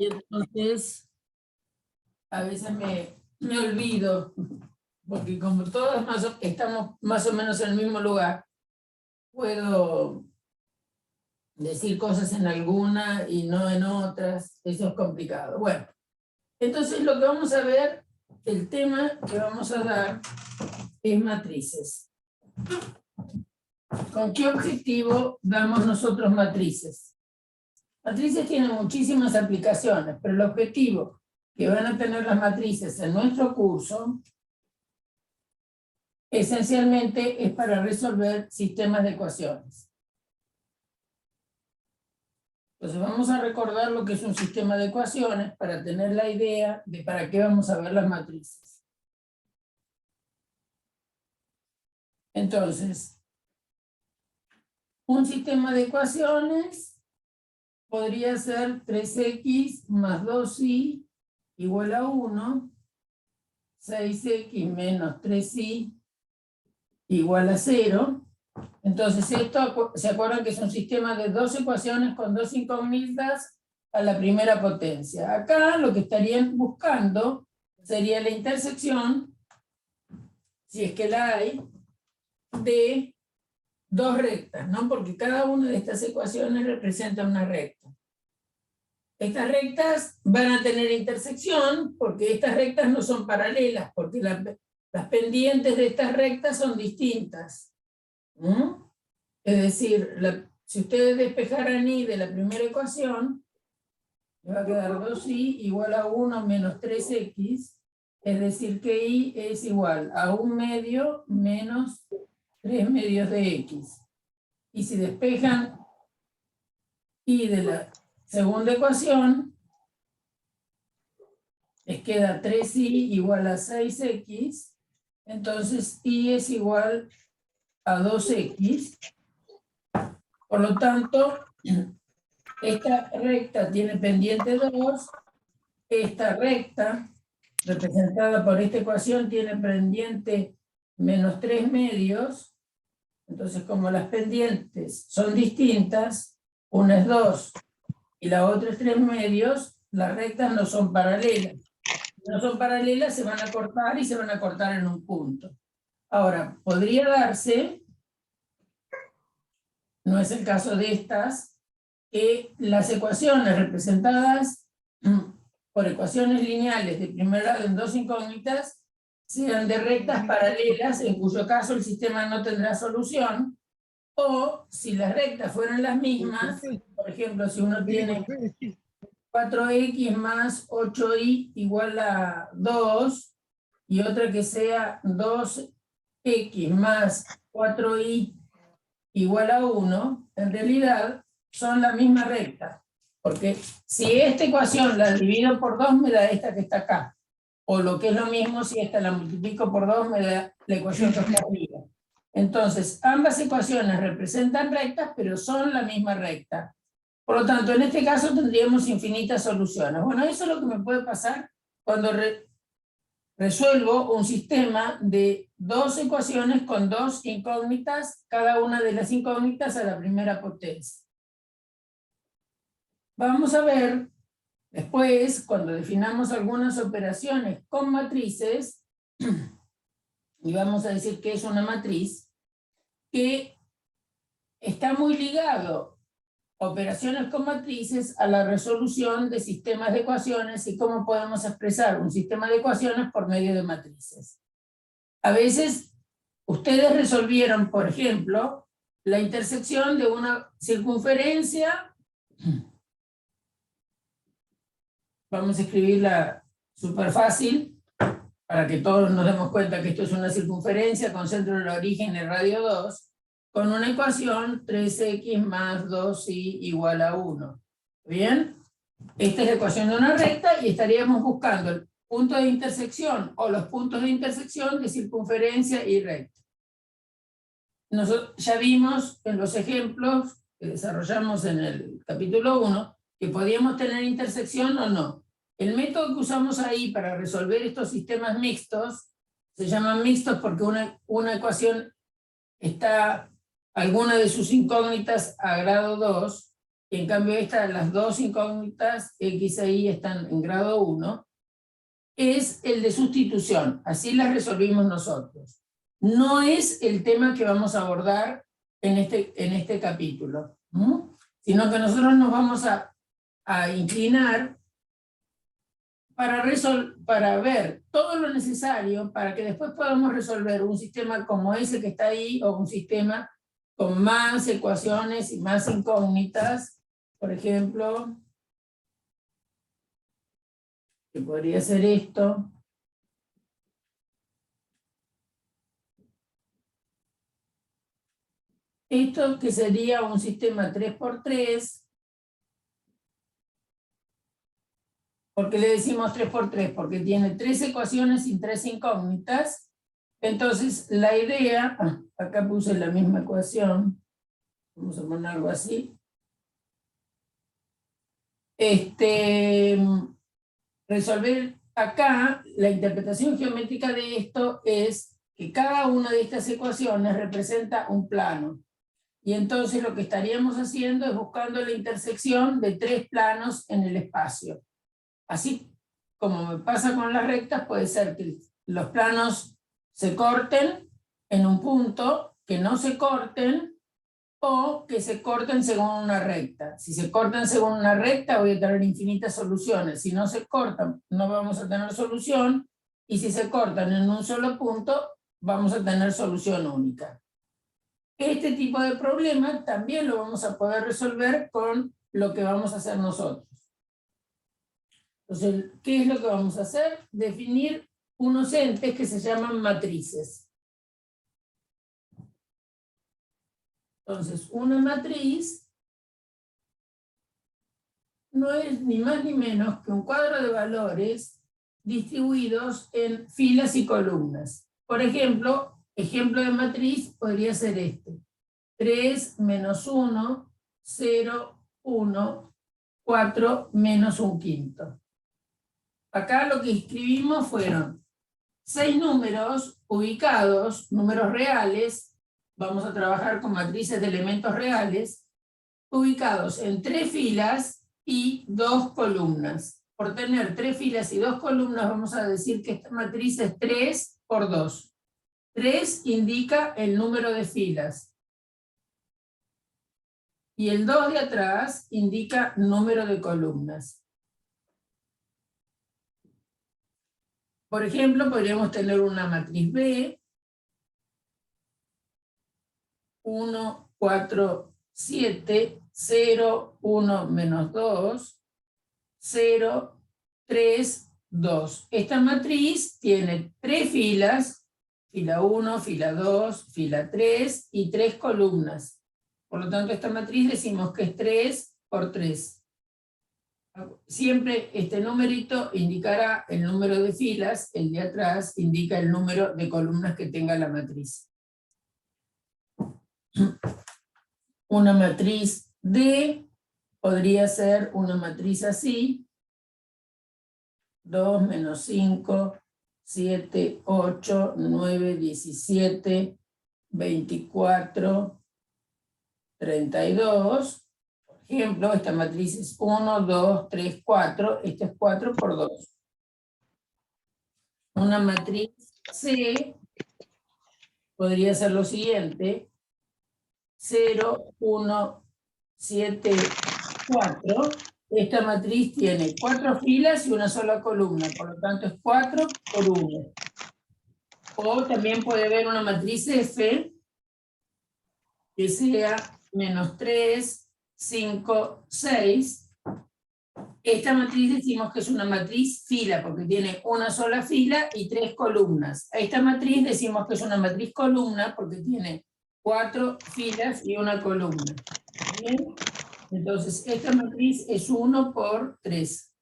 Y entonces, a veces me olvido, porque como todos estamos más o menos en el mismo lugar, puedo decir cosas en alguna y no en otras, eso es complicado. Bueno, entonces lo que vamos a ver, el tema que vamos a dar es matrices. ¿Con qué objetivo damos nosotros matrices? Matrices tienen muchísimas aplicaciones, pero el objetivo que van a tener las matrices en nuestro curso esencialmente es para resolver sistemas de ecuaciones. Entonces vamos a recordar lo que es un sistema de ecuaciones para tener la idea de para qué vamos a ver las matrices. Entonces, un sistema de ecuaciones podría ser 3x más 2y igual a 1, 6x menos 3y igual a 0. Entonces esto, ¿se acuerdan que es un sistema de dos ecuaciones con dos incógnitas a la primera potencia? Acá lo que estarían buscando sería la intersección, si es que la hay, de dos rectas, ¿no? Porque cada una de estas ecuaciones representa una recta. Estas rectas van a tener intersección porque estas rectas no son paralelas, porque las pendientes de estas rectas son distintas. Es decir, si ustedes despejaran y de la primera ecuación, le va a quedar 2y igual a 1 menos 3x, es decir que y es igual a 1 medio menos 3 medios de x. Y si despejan y de la segunda ecuación, les queda 3y igual a 6x, entonces y es igual a 2x. Por lo tanto, esta recta tiene pendiente 2, esta recta, representada por esta ecuación, tiene pendiente menos 3 medios, entonces como las pendientes son distintas, una es 2 y la otra es 3 medios, las rectas no son paralelas. Si no son paralelas, se van a cortar y se van a cortar en un punto. Ahora, podría darse, no es el caso de estas, que las ecuaciones representadas por ecuaciones lineales de primer grado en dos incógnitas sean de rectas paralelas, en cuyo caso el sistema no tendrá solución, o si las rectas fueran las mismas, por ejemplo, si uno tiene 4x más 8y igual a 2, y otra que sea 2x más 4y igual a 1, en realidad son la misma recta, porque si esta ecuación la divido por 2 me da esta que está acá, o lo que es lo mismo, si esta la multiplico por 2 me da la ecuación que está arriba. Entonces, ambas ecuaciones representan rectas, pero son la misma recta. Por lo tanto, en este caso tendríamos infinitas soluciones. Bueno, eso es lo que me puede pasar cuando resuelvo un sistema de dos ecuaciones con dos incógnitas, cada una de las incógnitas a la primera potencia. Vamos a ver después, cuando definamos algunas operaciones con matrices, y vamos a decir que es una matriz, que está muy ligado operaciones con matrices a la resolución de sistemas de ecuaciones y cómo podemos expresar un sistema de ecuaciones por medio de matrices. A veces ustedes resolvieron, por ejemplo, la intersección de una circunferencia. Vamos a escribirla súper fácil para que todos nos demos cuenta que esto es una circunferencia con centro del origen y radio 2, con una ecuación 3x más 2y igual a 1. ¿Bien? Esta es la ecuación de una recta y estaríamos buscando el punto de intersección o los puntos de intersección de circunferencia y recta. Nosotros ya vimos en los ejemplos que desarrollamos en el capítulo 1 que podíamos tener intersección o no. El método que usamos ahí para resolver estos sistemas mixtos se llaman mixtos porque una ecuación está alguna de sus incógnitas a grado 2 En cambio las dos incógnitas X e Y están en grado 1, es el de sustitución, así las resolvimos nosotros. No es el tema que vamos a abordar en este capítulo, sino que nosotros nos vamos a inclinar para ver todo lo necesario para que después podamos resolver un sistema como ese que está ahí, o un sistema con más ecuaciones y más incógnitas, por ejemplo, que podría ser esto. Esto que sería un sistema 3×3, ¿por qué le decimos 3×3? Porque tiene 3 ecuaciones y 3 incógnitas. Entonces la idea, acá puse la misma ecuación, vamos a poner algo así. Resolver acá, la interpretación geométrica de esto es que cada una de estas ecuaciones representa un plano. Y entonces lo que estaríamos haciendo es buscando la intersección de 3 planos en el espacio. Así como me pasa con las rectas, puede ser que los planos se corten en un punto, que no se corten, o que se corten según una recta. Si se cortan según una recta, voy a tener infinitas soluciones. Si no se cortan, no vamos a tener solución. Y si se cortan en un solo punto, vamos a tener solución única. Este tipo de problema también lo vamos a poder resolver con lo que vamos a hacer nosotros. Entonces, ¿qué es lo que vamos a hacer? Definir unos entes que se llaman matrices. Entonces, una matriz no es ni más ni menos que un cuadro de valores distribuidos en filas y columnas. Por ejemplo, ejemplo de matriz podría ser este. 3, menos 1, 0, 1, 4, menos 1/5. Acá lo que escribimos fueron 6 números ubicados, números reales, vamos a trabajar con matrices de elementos reales, ubicados en 3 filas y 2 columnas. Por tener 3 filas y 2 columnas, vamos a decir que esta matriz es 3×2. 3 indica el número de filas. Y el 2 de atrás indica número de columnas. Por ejemplo, podríamos tener una matriz B, 1, 4, 7, 0, 1, menos 2, 0, 3, 2. Esta matriz tiene 3 filas, fila 1, fila 2, fila 3 y 3 columnas. Por lo tanto, esta matriz decimos que es 3×3. Siempre este numerito indicará el número de filas, el de atrás indica el número de columnas que tenga la matriz. Una matriz D podría ser una matriz así: 2, menos 5, 7, 8, 9, 17, 24, 32. Por ejemplo, esta matriz es 1, 2, 3, 4. Esta es 4×2. Una matriz C podría ser lo siguiente: 0, 1, 7, 4. Esta matriz tiene 4 filas y una sola columna, por lo tanto es 4×1. O también puede haber una matriz F que sea menos 3, 5, 6. Esta matriz decimos que es una matriz fila, porque tiene una sola fila y 3 columnas. A esta matriz decimos que es una matriz columna, porque tiene 4 filas y una columna. ¿Bien? Entonces, esta matriz es 1×3.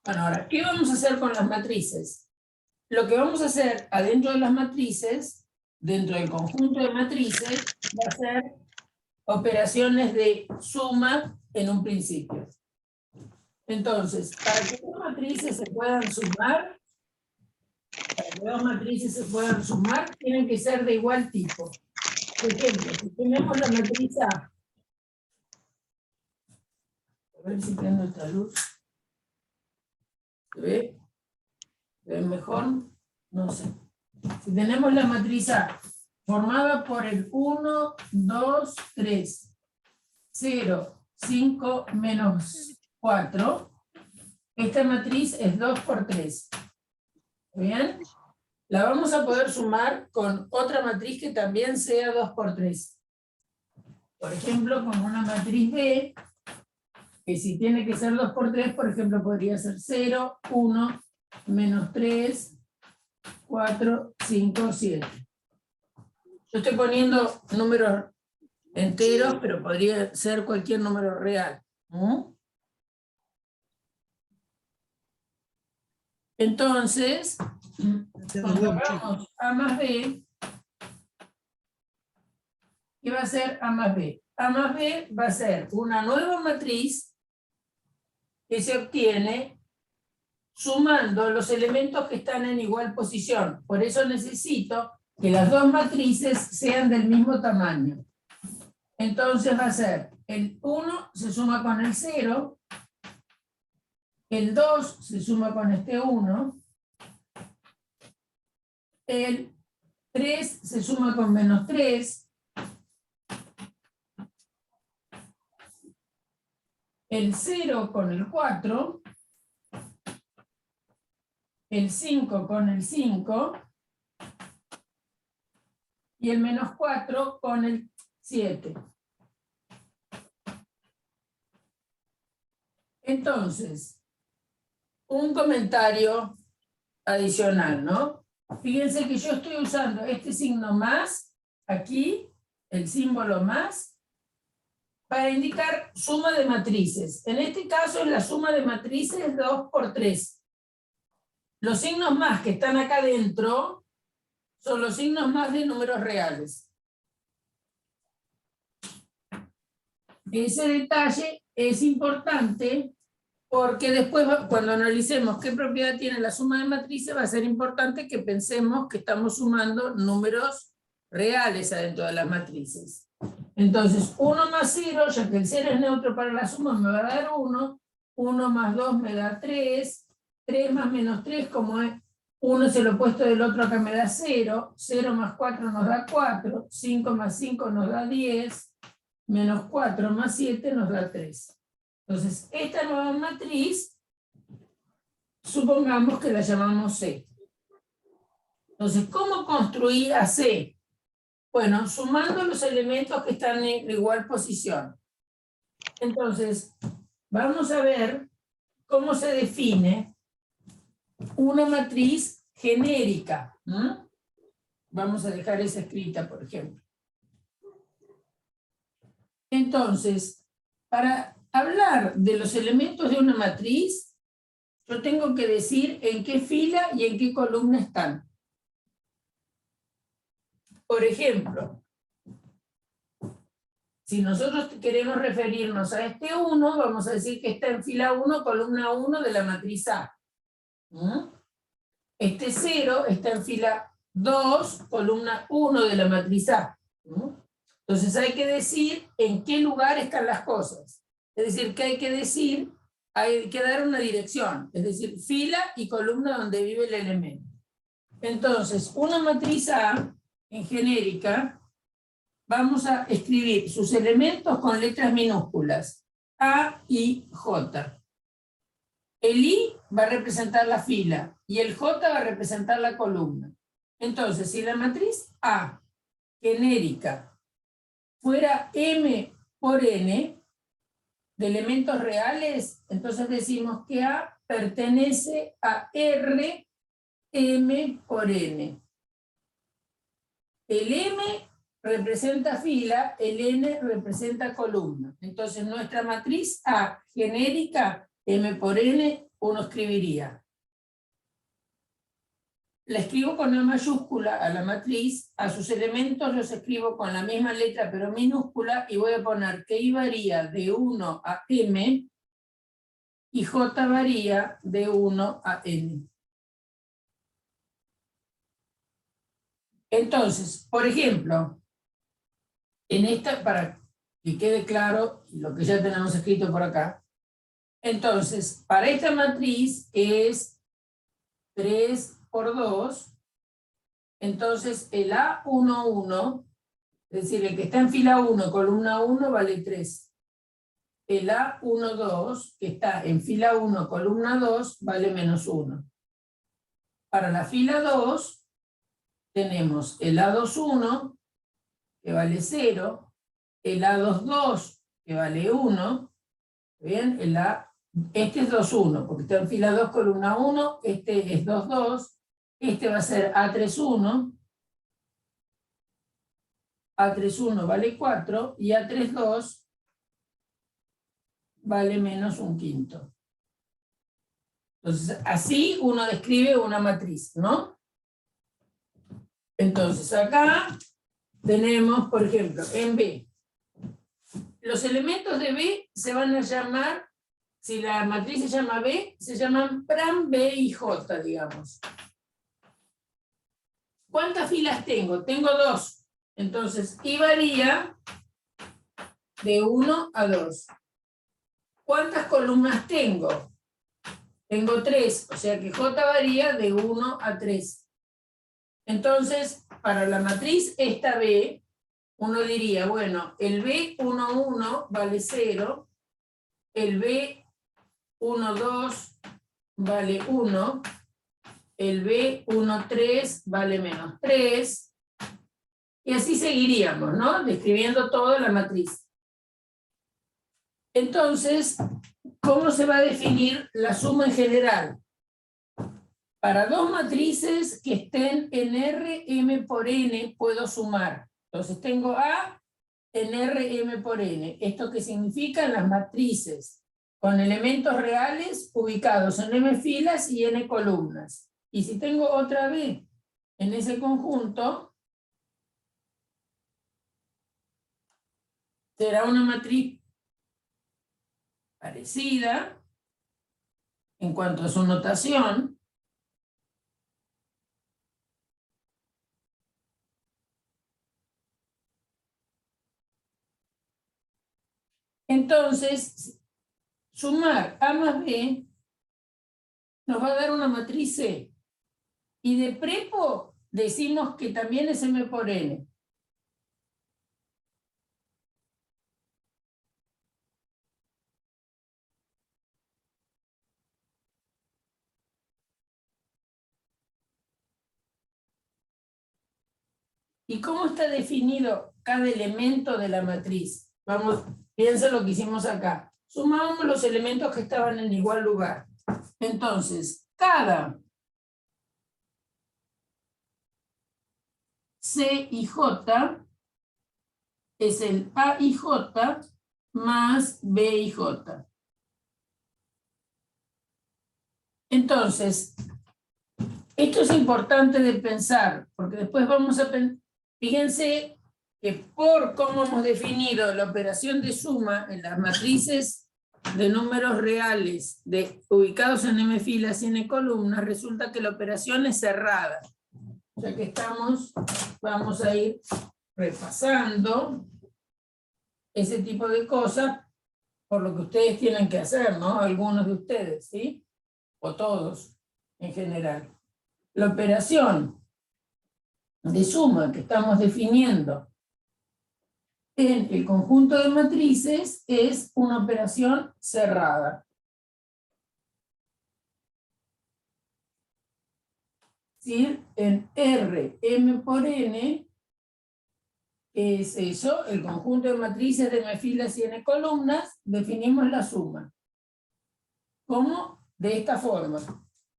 Bueno, ahora, ¿qué vamos a hacer con las matrices? Lo que vamos a hacer adentro de las matrices, dentro del conjunto de matrices, va a ser operaciones de suma en un principio. Entonces, para que dos matrices se puedan sumar, tienen que ser de igual tipo. Por ejemplo, si tenemos la matriz A A ver si prendo esta luz. ¿Se ve? ¿Se ve mejor? No sé. Si tenemos la matriz A formada por el 1, 2, 3, 0, 5, menos 4, esta matriz es 2 por 3. ¿Bien? La vamos a poder sumar con otra matriz que también sea 2 por 3. Por ejemplo, con una matriz B, que si tiene que ser 2 por 3, por ejemplo, podría ser 0, 1, menos 3, 4, 5, 7. Yo estoy poniendo números enteros, pero podría ser cualquier número real. Entonces, cuando hagamos A más B, ¿qué va a ser A más B? A más B va a ser una nueva matriz que se obtiene sumando los elementos que están en igual posición. Por eso necesito que las dos matrices sean del mismo tamaño. Entonces va a ser el 1 se suma con el 0, el 2 se suma con este 1, el 3 se suma con menos 3, el 0 con el 4, el 5 con el 5, y el menos 4 con el 7. Entonces, un comentario adicional, ¿no? Fíjense que yo estoy usando este signo más, aquí, el símbolo más, para indicar suma de matrices. En este caso, la suma de matrices es 2 por 3. Los signos más que están acá adentro son los signos más de números reales. Ese detalle es importante porque después, cuando analicemos qué propiedad tiene la suma de matrices, va a ser importante que pensemos que estamos sumando números reales adentro de las matrices. Entonces, 1 más 0, ya que el 0 es neutro para la suma, me va a dar 1. 1 más 2 me da 3. 3 más menos 3, como es 1 es el opuesto del otro, acá me da 0. 0 más 4 nos da 4. 5 más 5 nos da 10. Menos 4 más 7 nos da 3. Entonces, esta nueva matriz, supongamos que la llamamos C. Entonces, ¿cómo construir a C? Bueno, sumando los elementos que están en igual posición. Entonces, vamos a ver cómo se define una matriz genérica. Vamos a dejar esa escrita, por ejemplo. Entonces, para hablar de los elementos de una matriz, yo tengo que decir en qué fila y en qué columna están. Por ejemplo, si nosotros queremos referirnos a este 1, vamos a decir que está en fila 1, columna 1 de la matriz A. Este 0 está en fila 2, columna 1 de la matriz A. Entonces hay que decir en qué lugar están las cosas. Es decir, que hay que decir, hay que dar una dirección, es decir, fila y columna donde vive el elemento. Entonces, una matriz A, en genérica, vamos a escribir sus elementos con letras minúsculas, A, I, J. El I va a representar la fila y el J va a representar la columna. Entonces, si la matriz A, genérica, fuera M por N, de elementos reales, entonces decimos que A pertenece a R, M por N. El M representa fila, el N representa columna. Entonces nuestra matriz A genérica, M por N, uno escribiría. La escribo con A mayúscula a la matriz, a sus elementos los escribo con la misma letra pero minúscula y voy a poner que I varía de 1 a M y J varía de 1 a N. Entonces, por ejemplo, en esta, para que quede claro lo que ya tenemos escrito por acá, Entonces, para esta matriz es 3 por 2, entonces el A11, es decir, el que está en fila 1, columna 1, vale 3. El A12, que está en fila 1, columna 2, vale menos 1. Para la fila 2, tenemos el A21, que vale 0, el A22, que vale 1, ¿bien? Este es 2,1, porque está en fila 2, columna 1, este es 2,2, este va a ser A31, A31 vale 4, y A32 vale menos 1/5. Entonces, así uno describe una matriz, ¿no? Entonces, acá tenemos, por ejemplo, en B. Los elementos de B se van a llamar, si la matriz se llama B, se llaman pram B y J, digamos. ¿Cuántas filas tengo? Tengo 2. Entonces, I varía de 1 a 2. ¿Cuántas columnas tengo? Tengo 3, o sea que J varía de 1 a 3. Entonces, para la matriz esta B, uno diría, bueno, el B11 vale 0, el B12 vale 1, el B13 vale menos 3, y así seguiríamos, ¿no? Describiendo toda la matriz. Entonces, ¿cómo se va a definir la suma en general? Para dos matrices que estén en Rm por n, puedo sumar. Entonces tengo A en Rm por n. ¿Esto qué significa? Las matrices con elementos reales ubicados en m filas y n columnas. Y si tengo otra B en ese conjunto, será una matriz parecida en cuanto a su notación. Entonces, sumar A más B nos va a dar una matriz C. Y de prepo decimos que también es M por N. ¿Y cómo está definido cada elemento de la matriz? Vamos, piensa lo que hicimos acá. Sumamos los elementos que estaban en igual lugar. Entonces, cada C y J es el A y J más B y J. Entonces, esto es importante de pensar, porque después vamos a pensar, fíjense que por cómo hemos definido la operación de suma en las matrices de números reales ubicados en M filas y N columnas, resulta que la operación es cerrada. Ya que estamos, vamos a ir repasando ese tipo de cosas por lo que ustedes tienen que hacer, ¿no? Algunos de ustedes, ¿sí? O todos en general. La operación de suma que estamos definiendo en el conjunto de matrices es una operación cerrada. ¿Sí? En R, M por N, es eso, el conjunto de matrices de M filas y N columnas, definimos la suma. ¿Cómo? De esta forma.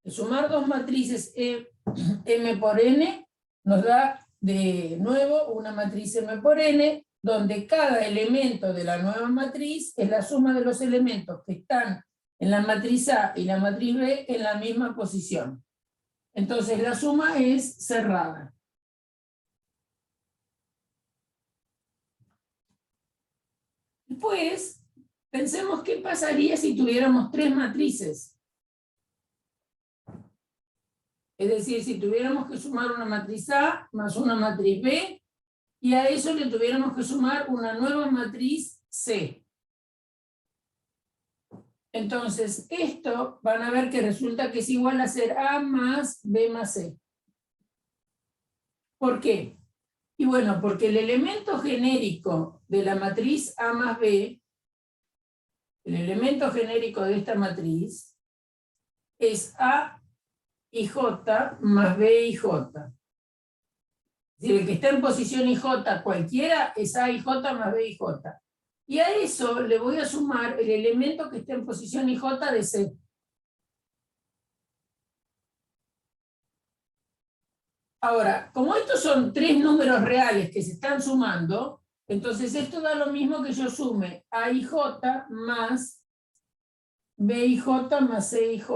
Sumar dos matrices M por N nos da de nuevo una matriz M por N, donde cada elemento de la nueva matriz es la suma de los elementos que están en la matriz A y la matriz B en la misma posición. Entonces la suma es cerrada. Después, pensemos qué pasaría si tuviéramos tres matrices. Es decir, si tuviéramos que sumar una matriz A más una matriz B, y a eso le tuviéramos que sumar una nueva matriz C. Entonces, esto van a ver que resulta que es igual a ser A más B más C. ¿Por qué? Y bueno, porque el elemento genérico de la matriz A más B, el elemento genérico de esta matriz, es A y J más B y J. Es decir, el que está en posición IJ cualquiera es A y J más B y J. Y a eso le voy a sumar el elemento que está en posición IJ de C. Ahora, como estos son tres números reales que se están sumando, entonces esto da lo mismo que yo sume AIJ más BIJ más CIJ.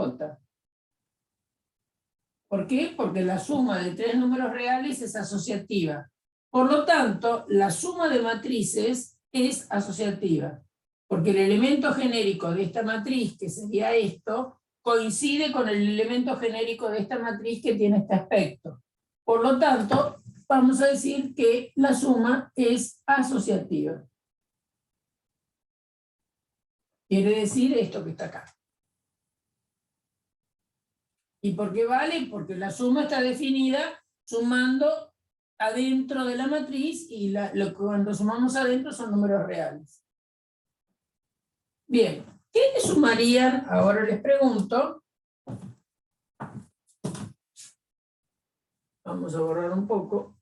¿Por qué? Porque la suma de tres números reales es asociativa. Por lo tanto, la suma de matrices es asociativa. Porque el elemento genérico de esta matriz, que sería esto, coincide con el elemento genérico de esta matriz que tiene este aspecto. Por lo tanto, vamos a decir que la suma es asociativa. Quiere decir esto que está acá. ¿Y por qué vale? Porque la suma está definida sumando adentro de la matriz y lo que cuando sumamos adentro son números reales. Bien, ¿qué le sumarían? Ahora les pregunto. Vamos a borrar un poco.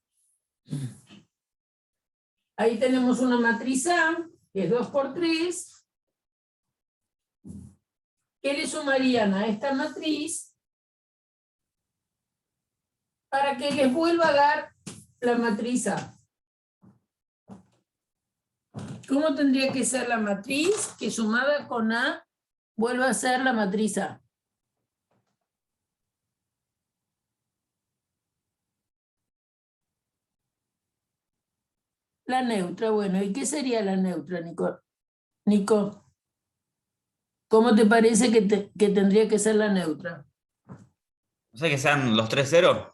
Ahí tenemos una matriz A, que es 2 por 3. ¿Qué le sumarían a esta matriz para que les vuelva a dar la matriz A? ¿Cómo tendría que ser la matriz que sumada con A vuelva a ser la matriz A? La neutra, bueno, ¿y qué sería la neutra, Nico? Nico, ¿cómo te parece que tendría que ser la neutra? No sé que sean los 3 ceros.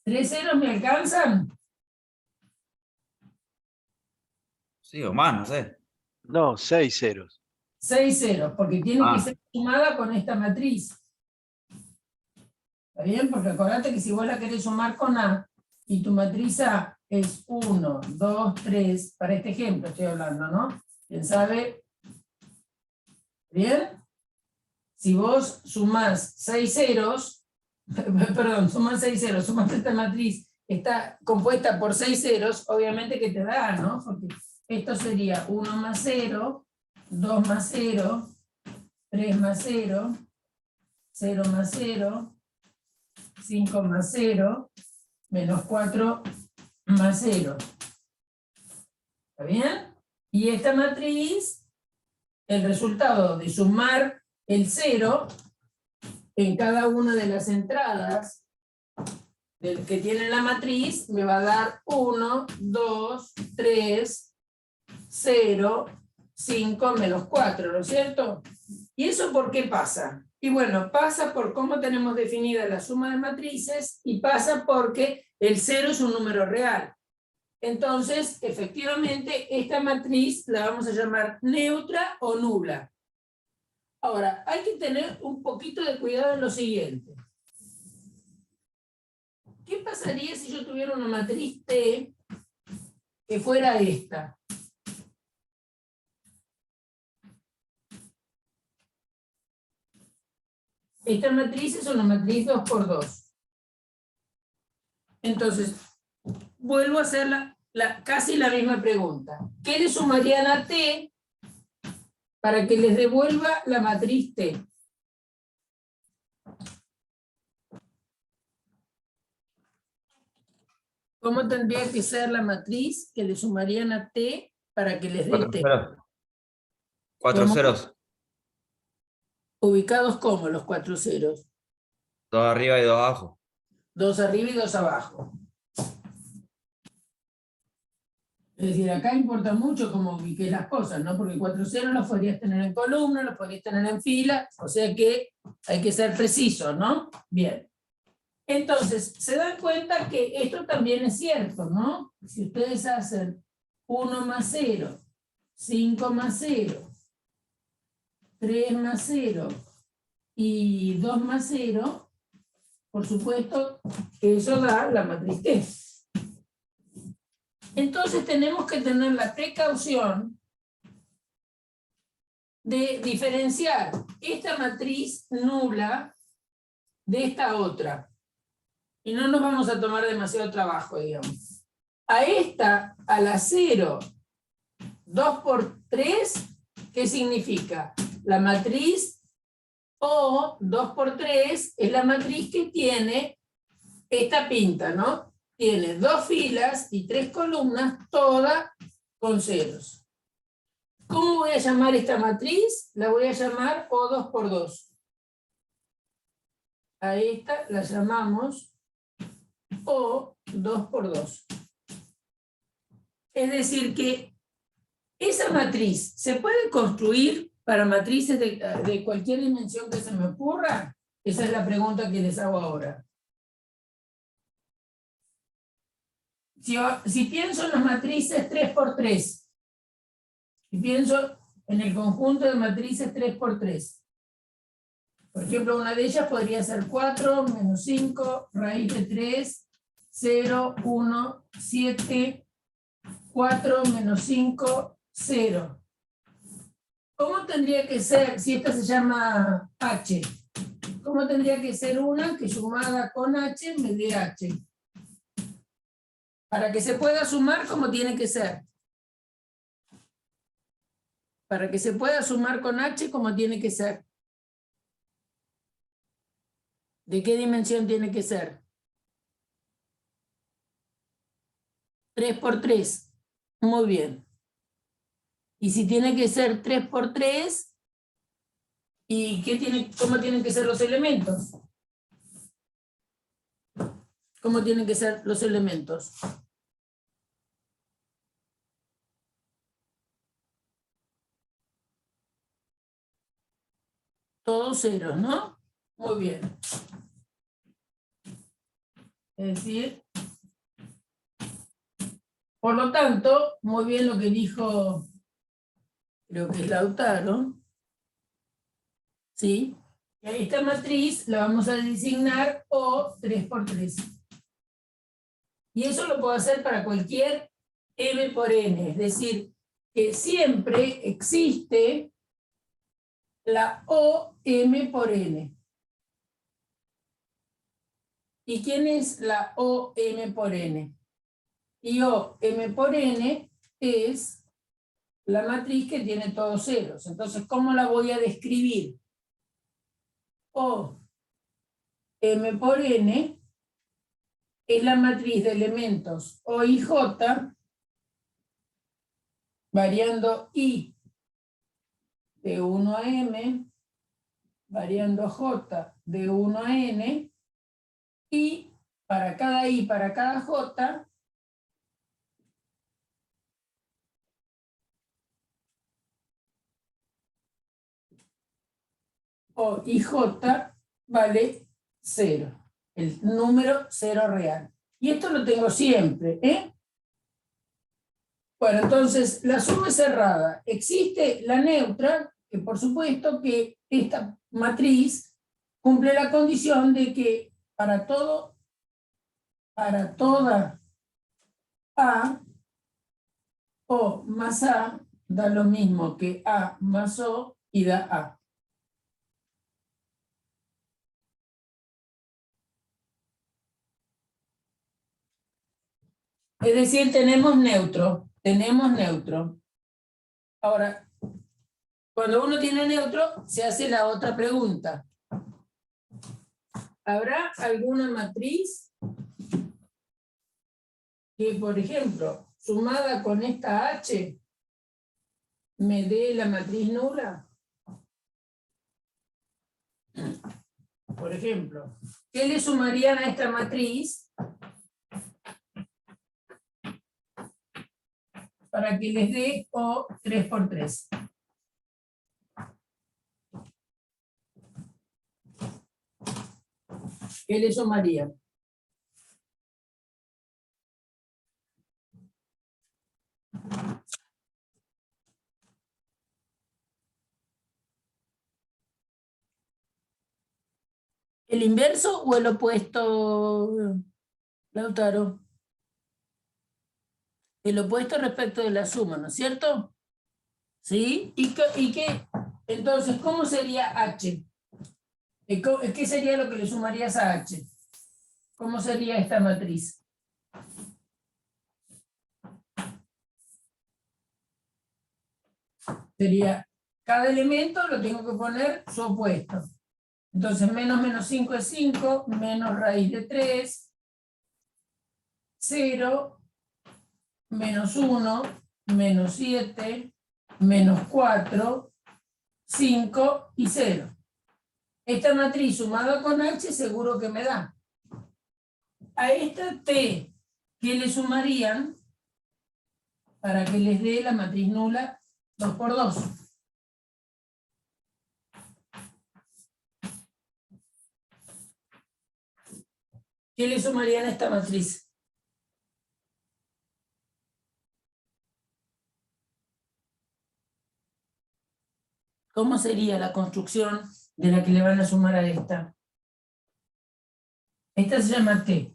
¿3 ceros me alcanzan? Sí, o más, no sé. No, 6 ceros. 6 ceros, porque tiene que Ah. ser sumada con esta matriz. ¿Está bien? Porque acordate que si vos la querés sumar con A, y tu matriz A es 1, 2, 3, para este ejemplo estoy hablando, ¿no? ¿Quién sabe? ¿Bien? Si vos sumás 6 ceros, perdón, sumás 6 ceros, sumás esta matriz, está compuesta por 6 ceros, obviamente que te da, ¿no? Porque esto sería 1 más 0, 2 más 0, 3 más 0, 0 más 0, 5 más 0, menos 4 más 0. ¿Está bien? Y esta matriz, el resultado de sumar el 0 en cada una de las entradas del que tiene la matriz, me va a dar 1, 2, 3, 0, 5, menos 4, ¿no es cierto? ¿Y eso por qué pasa? Y bueno, pasa por cómo tenemos definida la suma de matrices y pasa porque el 0 es un número real. Entonces, efectivamente, esta matriz la vamos a llamar neutra o nula. Ahora, hay que tener un poquito de cuidado en lo siguiente. ¿Qué pasaría si yo tuviera una matriz T que fuera esta? Esta matriz es una matriz 2 por 2. Entonces, vuelvo a hacer casi la misma pregunta. ¿Qué le sumarían a T para que les devuelva la matriz T? ¿Cómo tendría que ser la matriz que le sumarían a T para que les dé 4 T? ceros. 4 ¿Cómo? ceros. ¿Ubicados como los 4 ceros? 2 arriba y 2 abajo. 2 arriba y 2 abajo. Es decir, acá importa mucho cómo ubiques las cosas, ¿no? Porque 4 ceros los podrías tener en columna, los podrías tener en fila, o sea que hay que ser preciso, ¿no? Bien. Entonces, se dan cuenta que esto también es cierto, ¿no? Si ustedes hacen 1 más 0, 5 más 0, 3 más 0 y 2 más 0, por supuesto, eso da la matriz T. Entonces tenemos que tener la precaución de diferenciar esta matriz nula de esta otra. Y no nos vamos a tomar demasiado trabajo, digamos. A esta, a la 0, 2 por 3, ¿qué significa? La matriz O 2 por 3 es la matriz que tiene esta pinta, ¿no? Tiene 2 filas y 3 columnas, todas con ceros. ¿Cómo voy a llamar esta matriz? La voy a llamar O2 por 2. A esta la llamamos O2 por 2. Es decir que esa matriz se puede construir para matrices de cualquier dimensión que se me ocurra. Esa es la pregunta que les hago ahora. Si pienso en las matrices 3 por 3, y pienso en el conjunto de matrices 3 por 3. Por ejemplo, una de ellas podría ser 4 menos 5, raíz de 3, 0, 1, 7, 4 menos 5, 0. ¿Cómo tendría que ser, si esta se llama H? ¿Cómo tendría que ser una que sumada con H me dé H? Para que se pueda sumar, ¿cómo tiene que ser? Para que se pueda sumar con H, ¿cómo tiene que ser? ¿De qué dimensión tiene que ser? 3 por 3. Muy bien. Y si tiene que ser 3 por 3, ¿y cómo tienen que ser los elementos? ¿Cómo tienen que ser los elementos? Todos ceros, ¿no? Muy bien. Es decir, por lo tanto, muy bien lo que dijo, creo que es Lautaro, ¿sí? Esta matriz la vamos a designar O3 por 3. Y eso lo puedo hacer para cualquier M por N, es decir, que siempre existe la OM por N. ¿Y quién es la OM por N? Y OM por N es la matriz que tiene todos ceros. Entonces, ¿cómo la voy a describir? OM por N es la matriz de elementos O y J, variando I de 1 a M, variando J de 1 a N, y para cada I, para cada J, O y J vale 0, el número 0 real. Y esto lo tengo siempre, ¿eh? Bueno, entonces, la suma es cerrada. Existe la neutra, que por supuesto que esta matriz cumple la condición de que para toda A, O más A da lo mismo que A más O y da A. Es decir, tenemos neutro. Ahora, cuando uno tiene neutro, se hace la otra pregunta. ¿Habrá alguna matriz que, por ejemplo, sumada con esta H, me dé la matriz nula? Por ejemplo, ¿qué le sumarían a esta matriz para que les dé O3 por 3? ¿Qué le sumarían? ¿El inverso o el opuesto, Lautaro? El opuesto respecto de la suma, ¿no es cierto? ¿Sí? ¿Y qué? Entonces, ¿cómo sería H? ¿Qué sería lo que le sumarías a H? ¿Cómo sería esta matriz? Sería, cada elemento lo tengo que poner su opuesto. Entonces, menos 5 es 5, menos raíz de 3, 0, menos 1, menos 7, menos 4, 5 y 0. Esta matriz sumada con H seguro que me da. A esta T, ¿qué le sumarían para que les dé la matriz nula 2 por 2? ¿Qué le sumarían a esta matriz? ¿Cómo sería la construcción de la que le van a sumar a esta? Esta se llama T.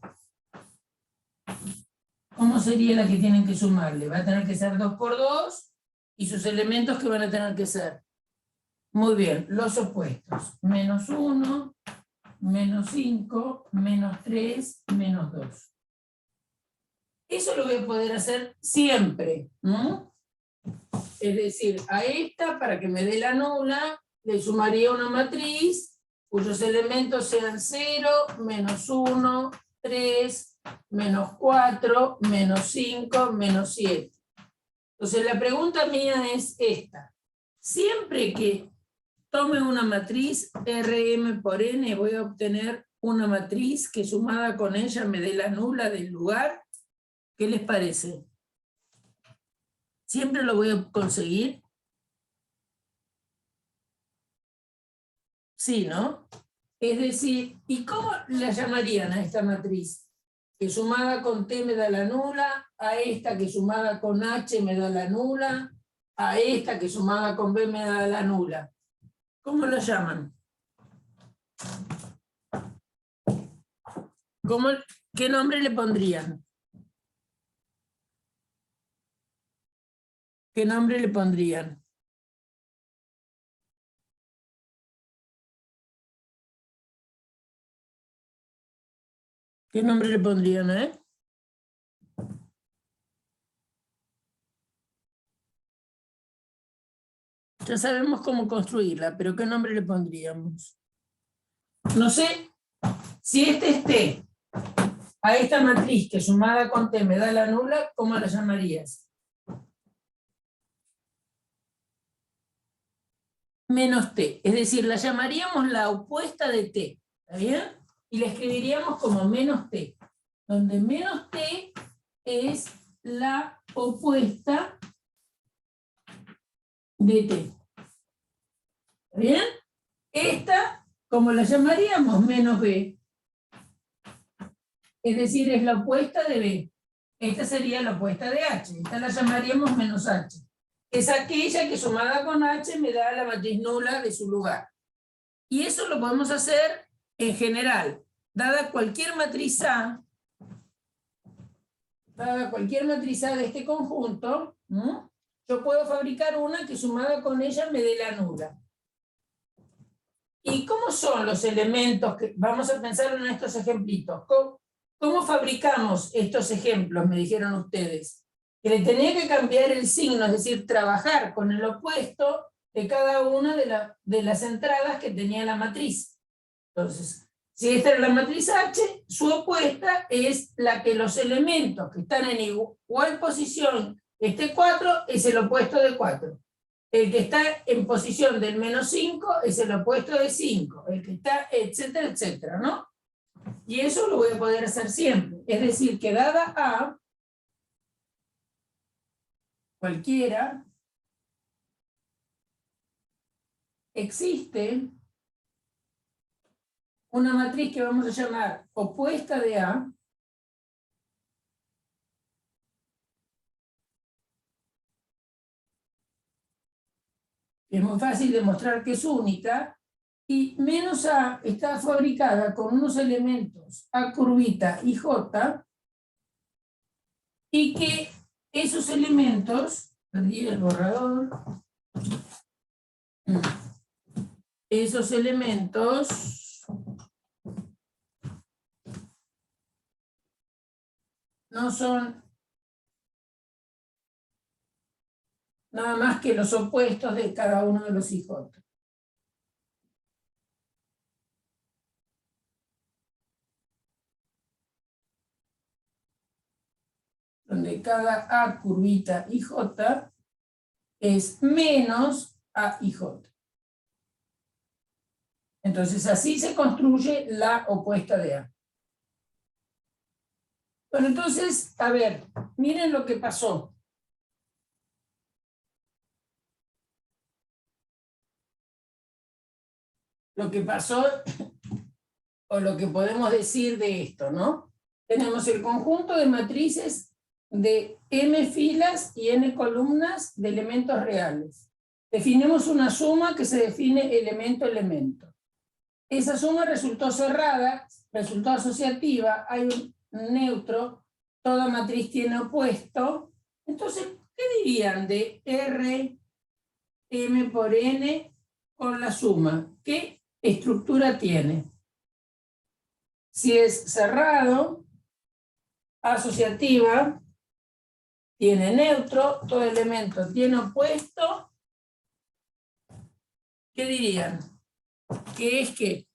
¿Cómo sería la que tienen que sumarle? Va a tener que ser 2 por 2 y sus elementos que van a tener que ser. Muy bien, los opuestos. Menos 1, menos 5, menos 3, menos 2. Eso lo voy a poder hacer siempre, ¿no? Es decir, a esta, para que me dé la nula, le sumaría una matriz cuyos elementos sean 0, menos 1, 3, menos 4, menos 5, menos 7. Entonces la pregunta mía es esta. Siempre que tome una matriz Rm por n, voy a obtener una matriz que sumada con ella me dé la nula del lugar. ¿Qué les parece? ¿Siempre lo voy a conseguir? Sí, ¿no? Es decir, ¿y cómo la llamarían a esta matriz? Que sumada con T me da la nula, a esta que sumada con H me da la nula, a esta que sumada con B me da la nula. ¿Cómo lo llaman? ¿Qué nombre le pondrían? ¿Qué nombre le pondrían? ¿Qué nombre le pondrían, Ya sabemos cómo construirla, pero ¿qué nombre le pondríamos? No sé si este es T. A esta matriz que sumada con T me da la nula, ¿cómo la llamarías? Menos T. Es decir, la llamaríamos la opuesta de T. ¿Está bien? Y la escribiríamos como menos T. Donde menos T es la opuesta de T. ¿Está bien? Esta, ¿cómo la llamaríamos? Menos B. Es decir, es la opuesta de B. Esta sería la opuesta de H. Esta la llamaríamos menos H. Es aquella que sumada con H me da la matriz nula de su lugar. Y eso lo podemos hacer en general. Dada cualquier matriz A de este conjunto, ¿no? Yo puedo fabricar una que sumada con ella me dé la nula. ¿Y cómo son los elementos que vamos a pensar en estos ejemplitos? ¿Cómo fabricamos estos ejemplos? Me dijeron ustedes. Que le tenía que cambiar el signo, es decir, trabajar con el opuesto de cada una de las entradas que tenía la matriz. Entonces, si esta es la matriz H, su opuesta es la que los elementos que están en igual posición, este 4 es el opuesto de 4. El que está en posición del menos 5 es el opuesto de 5. El que está, etcétera, etcétera, ¿no? Y eso lo voy a poder hacer siempre. Es decir, que dada A, cualquiera, existe una matriz que vamos a llamar opuesta de A, que es muy fácil demostrar que es única, Y menos A está fabricada con unos elementos A curvita y J, y que esos elementos, perdí el borrador, esos elementos no son nada más que los opuestos de cada uno de los IJ. Donde cada A curvita y J es menos A y J. Entonces así se construye la opuesta de A. Bueno, entonces, a ver, miren lo que pasó. Lo que pasó, o lo que podemos decir de esto, ¿no? Tenemos el conjunto de matrices de m filas y n columnas de elementos reales. Definimos una suma que se define elemento-elemento. Esa suma resultó cerrada, resultó asociativa, hay un neutro, toda matriz tiene opuesto. Entonces, ¿qué dirían de R, M por N con la suma? ¿Qué estructura tiene? Si es cerrado, asociativa, tiene neutro, todo elemento tiene opuesto, ¿qué dirían? ¿Qué es qué?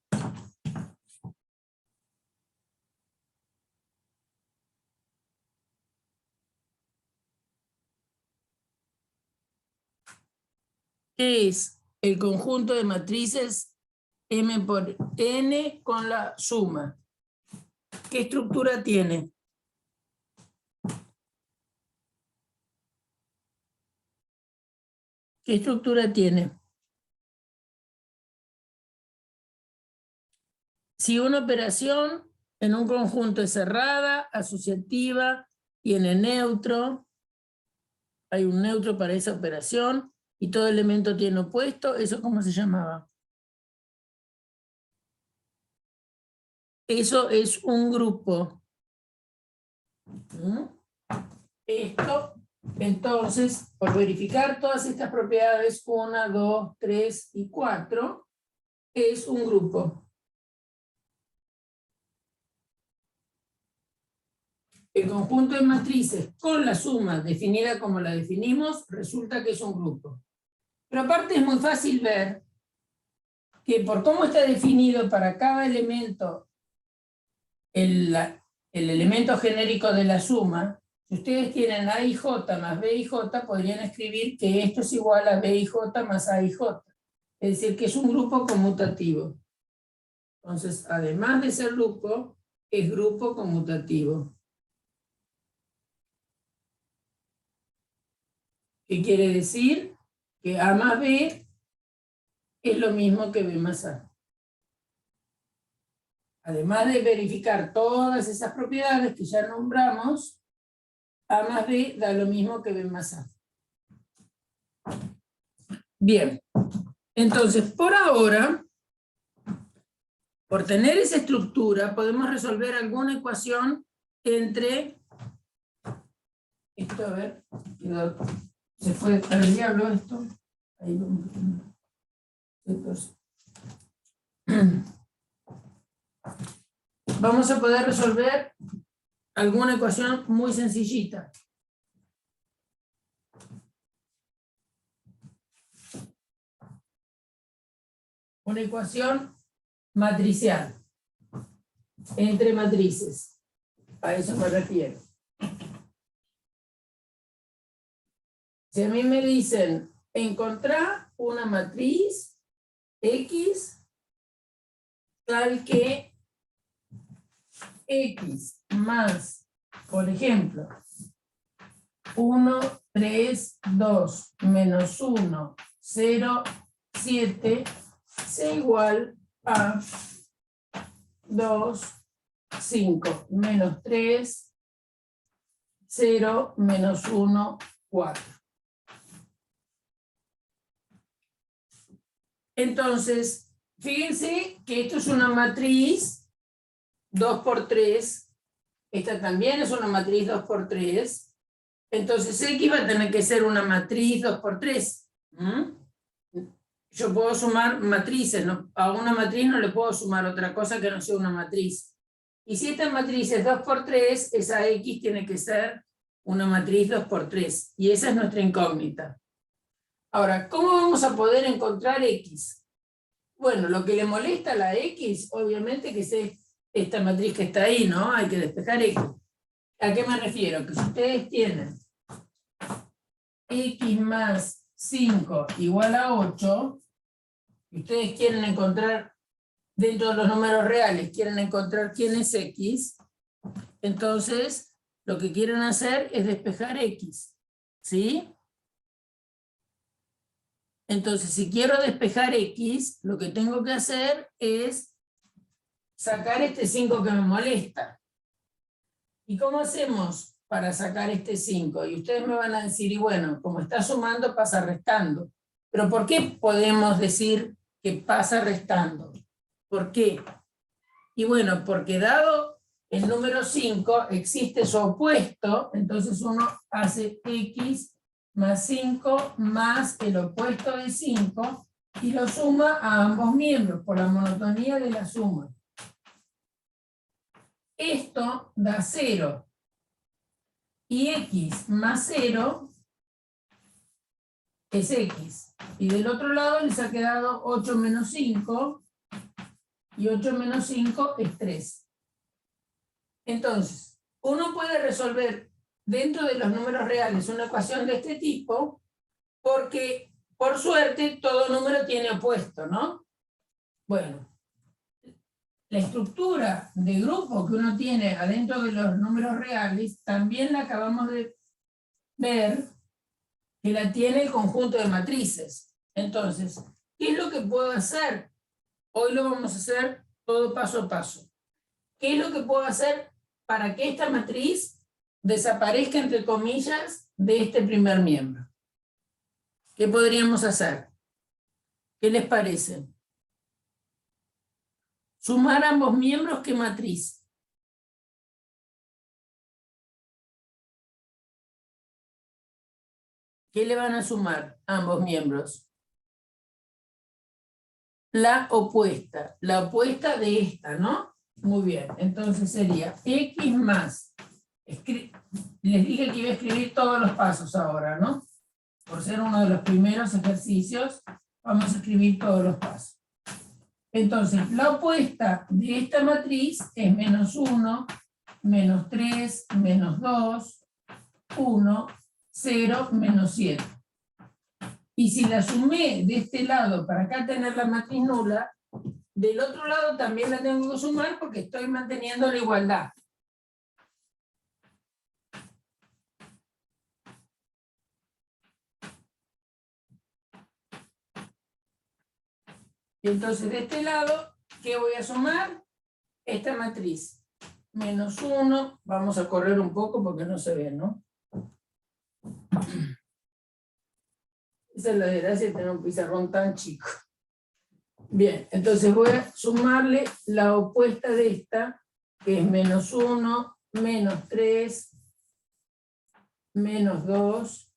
¿Qué es el conjunto de matrices M por N con la suma? ¿Qué estructura tiene? ¿Qué estructura tiene? Si una operación en un conjunto es cerrada, asociativa, tiene neutro, hay un neutro para esa operación, y todo elemento tiene opuesto, ¿eso cómo se llamaba? Eso es un grupo. Esto, entonces, por verificar todas estas propiedades, 1, 2, 3 y 4, es un grupo. El conjunto de matrices con la suma definida como la definimos, resulta que es un grupo. Pero aparte es muy fácil ver que por cómo está definido para cada elemento el elemento genérico de la suma, si ustedes tienen A y J más B y J, podrían escribir que esto es igual a B y J más A y J. Es decir, que es un grupo conmutativo. Entonces, además de ser grupo, es grupo conmutativo. ¿Qué quiere decir? Que A más B es lo mismo que B más A. Además de verificar todas esas propiedades que ya nombramos, A más B da lo mismo que B más A. Bien, entonces por ahora, por tener esa estructura, podemos resolver alguna ecuación entre... Esto, a ver, se fue al diablo esto. Ahí vamos a poder resolver alguna ecuación muy sencillita. Una ecuación matricial entre matrices. A eso me refiero. Si a mí me dicen encontrar una matriz X tal que X más, por ejemplo, 1, 3, 2, menos 1, 0, 7, sea igual a 2, 5, menos 3, 0, menos 1, 4. Entonces, fíjense que esto es una matriz 2 por 3. Esta también es una matriz 2 por 3. Entonces X va a tener que ser una matriz 2 por 3. Yo puedo sumar matrices, ¿no? A una matriz no le puedo sumar otra cosa que no sea una matriz. Y si esta matriz es 2 por 3, esa X tiene que ser una matriz 2 por 3. Y esa es nuestra incógnita. Ahora, ¿cómo vamos a poder encontrar X? Bueno, lo que le molesta a la X, obviamente que es esta matriz que está ahí, ¿no? Hay que despejar X. ¿A qué me refiero? Que si ustedes tienen X más 5 igual a 8, y ustedes quieren encontrar, dentro de los números reales, quieren encontrar quién es X, entonces lo que quieren hacer es despejar X, ¿sí? Entonces, si quiero despejar X, lo que tengo que hacer es sacar este 5 que me molesta. ¿Y cómo hacemos para sacar este 5? Y ustedes me van a decir, y bueno, como está sumando, pasa restando. ¿Pero por qué podemos decir que pasa restando? ¿Por qué? Y bueno, porque dado el número 5, existe su opuesto, entonces uno hace X más 5 más el opuesto de 5 y lo suma a ambos miembros por la monotonía de la suma. Esto da 0. Y X más 0 es X. Y del otro lado les ha quedado 8 menos 5. Y 8 menos 5 es 3. Entonces, uno puede resolver dentro de los números reales una ecuación de este tipo porque, por suerte, todo número tiene opuesto, ¿no? Bueno, la estructura de grupo que uno tiene adentro de los números reales también la acabamos de ver que la tiene el conjunto de matrices. Entonces, ¿qué es lo que puedo hacer? Hoy lo vamos a hacer todo paso a paso. ¿Qué es lo que puedo hacer para que esta matriz desaparezca, entre comillas, de este primer miembro? ¿Qué podríamos hacer? ¿Qué les parece? Sumar ambos miembros, ¿qué matriz? ¿Qué le van a sumar a ambos miembros? La opuesta de esta, ¿no? Muy bien, entonces sería X más, les dije que iba a escribir todos los pasos ahora, ¿no? Por ser uno de los primeros ejercicios, vamos a escribir todos los pasos. Entonces, la opuesta de esta matriz es menos 1, menos 3, menos 2, 1, 0, menos 7. Y si la sumé de este lado para acá tener la matriz nula, del otro lado también la tengo que sumar porque estoy manteniendo la igualdad. Y entonces de este lado, ¿qué voy a sumar? Esta matriz. Menos 1, vamos a correr un poco porque no se ve, ¿no? Esa es la desgracia de tener un pizarrón tan chico. Bien, entonces voy a sumarle la opuesta de esta, que es menos 1, menos 3, menos 2,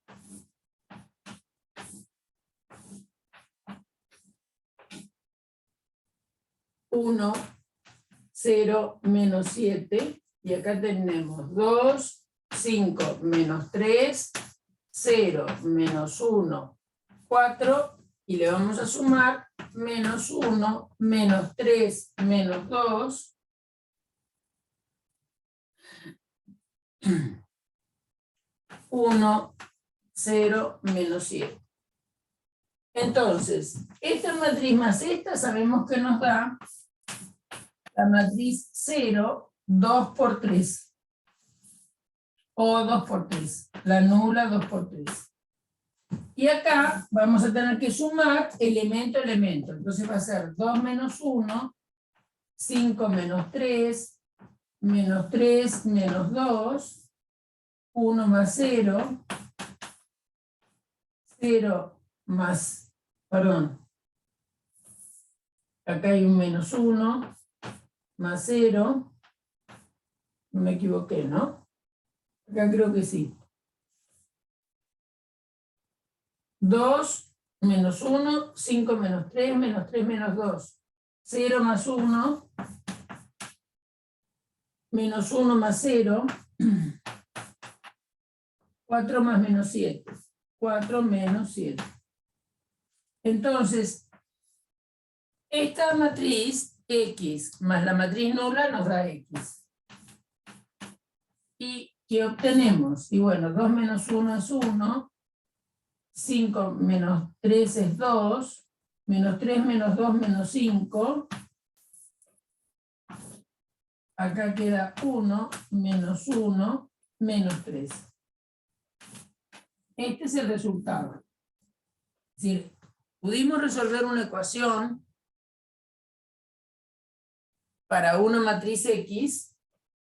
uno, 0, menos 7, y acá tenemos 2, 5, menos 3, 0, menos 1, 4, y le vamos a sumar menos 1, menos 3, menos 2, 1, 0, menos 7. Entonces, esta matriz más esta sabemos que nos da la matriz 0, 2 por 3. O 2 por 3. La nula 2 por 3. Y acá vamos a tener que sumar elemento a elemento. Entonces va a ser 2 menos 1, 5 menos 3, menos 3 menos 2, 1 más 0, 0 más, perdón, Acá hay un menos 1, más 0. No me equivoqué, ¿no? Acá creo que sí. 2 menos 1, 5 menos 3 menos 2. 0 más 1, menos 1 más 0, 4 más menos 7. 4 menos 7. Entonces, esta matriz X más la matriz nula nos da X. ¿Y qué obtenemos? Y bueno, 2 menos 1 es 1, 5 menos 3 es 2, menos 3 menos 2 menos 5. Acá queda 1, menos 1, menos 3. Este es el resultado. Es decir, pudimos resolver una ecuación para una matriz X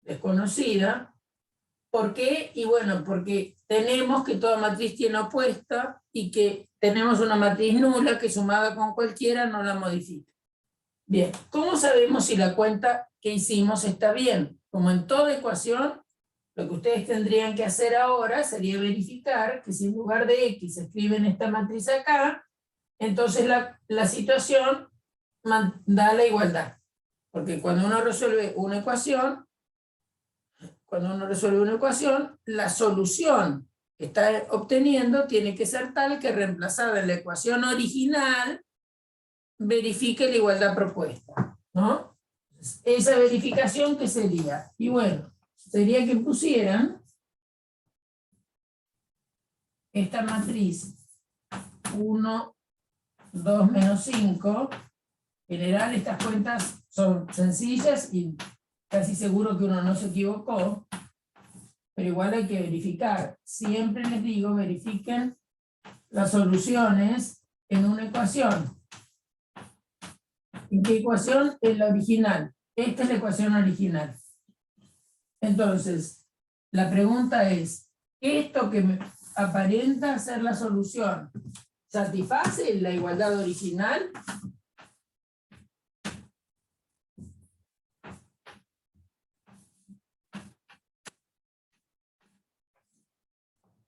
desconocida. ¿Por qué? Y bueno, porque tenemos que toda matriz tiene opuesta y que tenemos una matriz nula que sumada con cualquiera no la modifica. Bien, ¿cómo sabemos si la cuenta que hicimos está bien? Como en toda ecuación, lo que ustedes tendrían que hacer ahora sería verificar que si en lugar de X escriben esta matriz acá, entonces la situación da la igualdad. Porque cuando uno resuelve una ecuación, la solución que está obteniendo tiene que ser tal que reemplazada en la ecuación original verifique la igualdad propuesta, ¿no? Esa verificación, ¿qué sería? Y bueno, sería que pusieran esta matriz 1, 2 menos 5. En general estas cuentas son sencillas y casi seguro que uno no se equivocó, pero igual hay que verificar. Siempre les digo, verifiquen las soluciones en una ecuación. ¿En qué ecuación? En la original. Esta es la ecuación original. Entonces, la pregunta es, ¿esto que me aparenta ser la solución satisface la igualdad original?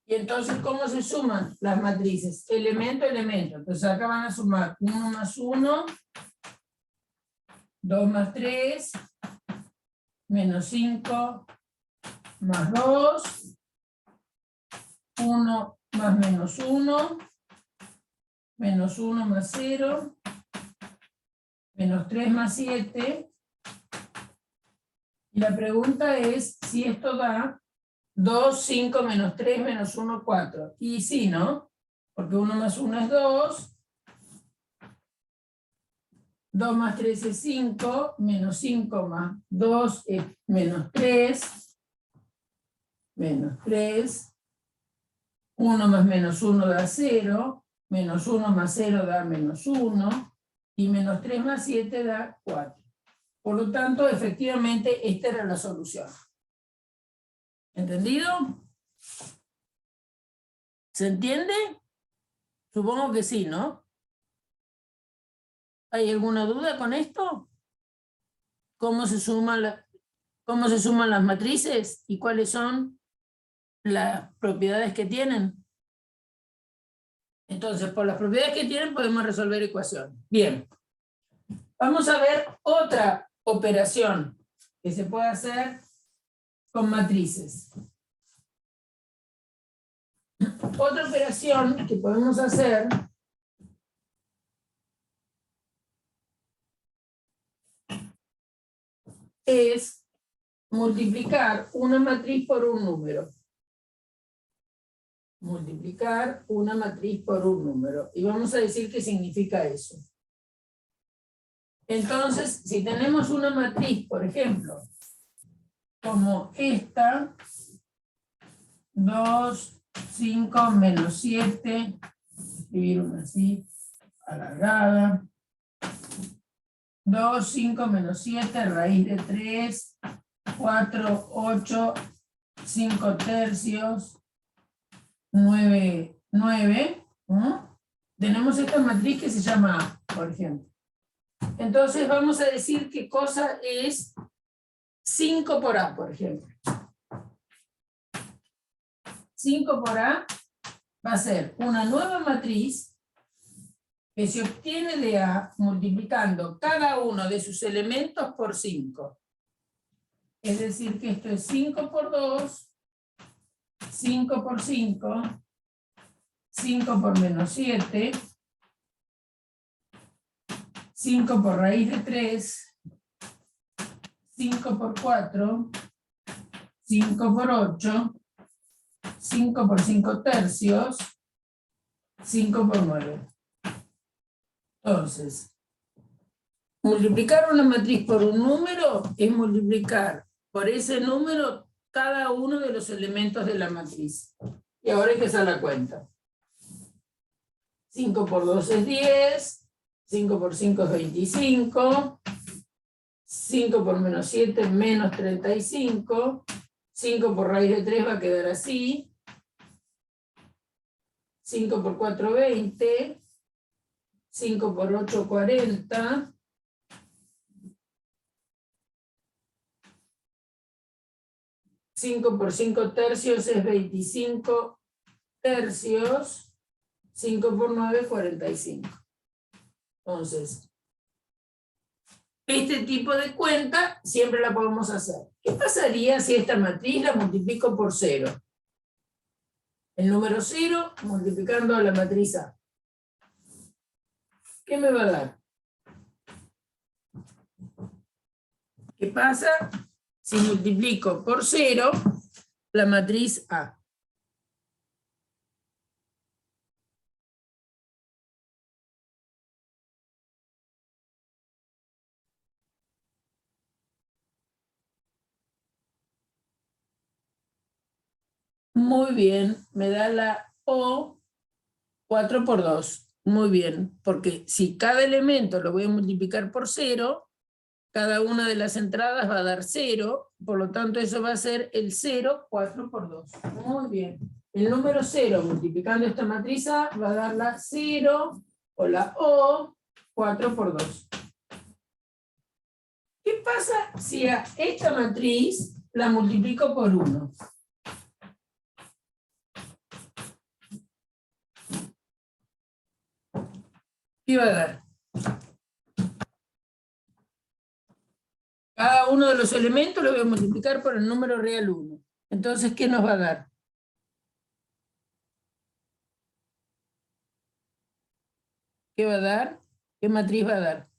Y entonces, ¿cómo se suman las matrices? Elemento, elemento. Entonces acá van a sumar 1 más 1, 2 más 3, menos 5, más 2, 1 más menos 1, menos 1 más 0, menos 3 más 7. Y la pregunta es si esto da 2, 5, menos 3, menos 1, 4. Y sí, ¿no? Porque 1 más 1 es 2. 2 más 3 es 5. Menos 5 más 2 es menos 3. Menos 3. 1 más menos 1 da 0. Menos 1 más 0 da menos 1. Y menos 3 más 7 da 4. Por lo tanto, efectivamente, esta era la solución. ¿Entendido? ¿Se entiende? Supongo que sí, ¿no? ¿Hay alguna duda con esto? ¿Cómo se suman las matrices? ¿Y cuáles son las propiedades que tienen? Entonces, por las propiedades que tienen podemos resolver ecuaciones. Bien. Vamos a ver otra operación que se puede hacer con matrices. Otra operación que podemos hacer es multiplicar una matriz por un número. Multiplicar una matriz por un número. Y vamos a decir qué significa eso. Entonces, si tenemos una matriz, por ejemplo, como esta, 2, 5, menos 7, escribir una así, alargada, 2, 5, menos 7, raíz de 3, 4, 8, 5 tercios, 9, 9. Tenemos esta matriz que se llama A, por ejemplo. Entonces vamos a decir qué cosa es 5 por A, por ejemplo. 5 por A va a ser una nueva matriz que se obtiene de A multiplicando cada uno de sus elementos por 5. Es decir, que esto es 5 por 2, 5 por 5, 5 por menos 7, 5 por raíz de 3, 5 por 4, 5 por 8, 5 por 5 tercios, 5 por 9. Entonces, multiplicar una matriz por un número es multiplicar por ese número cada uno de los elementos de la matriz. Y ahora hay que hacer la cuenta. 5 por 2 es 10, 5 por 5 es 25, 5 por menos 7 es menos 35, 5 por raíz de 3 va a quedar así, 5 por 4 20, 5 por 8 40, 5 por 5 tercios es 25 tercios, 5 por 9 45. Entonces, este tipo de cuenta siempre la podemos hacer. ¿Qué pasaría si esta matriz la multiplico por 0? El número 0 multiplicando a la matriz A. ¿Qué me va a dar? ¿Qué pasa si multiplico por 0 la matriz A? Muy bien, me da la O 4 por 2. Muy bien, porque si cada elemento lo voy a multiplicar por 0, cada una de las entradas va a dar 0, por lo tanto eso va a ser el 0, 4 por 2. Muy bien. El número 0 multiplicando esta matriz A va a dar la 0 o la O 4 por 2. ¿Qué pasa si a esta matriz la multiplico por 1? ¿Qué va a dar? Cada uno de los elementos lo voy a multiplicar por el número real 1. Entonces, ¿qué nos va a dar? ¿Qué va a dar? ¿Qué matriz va a dar?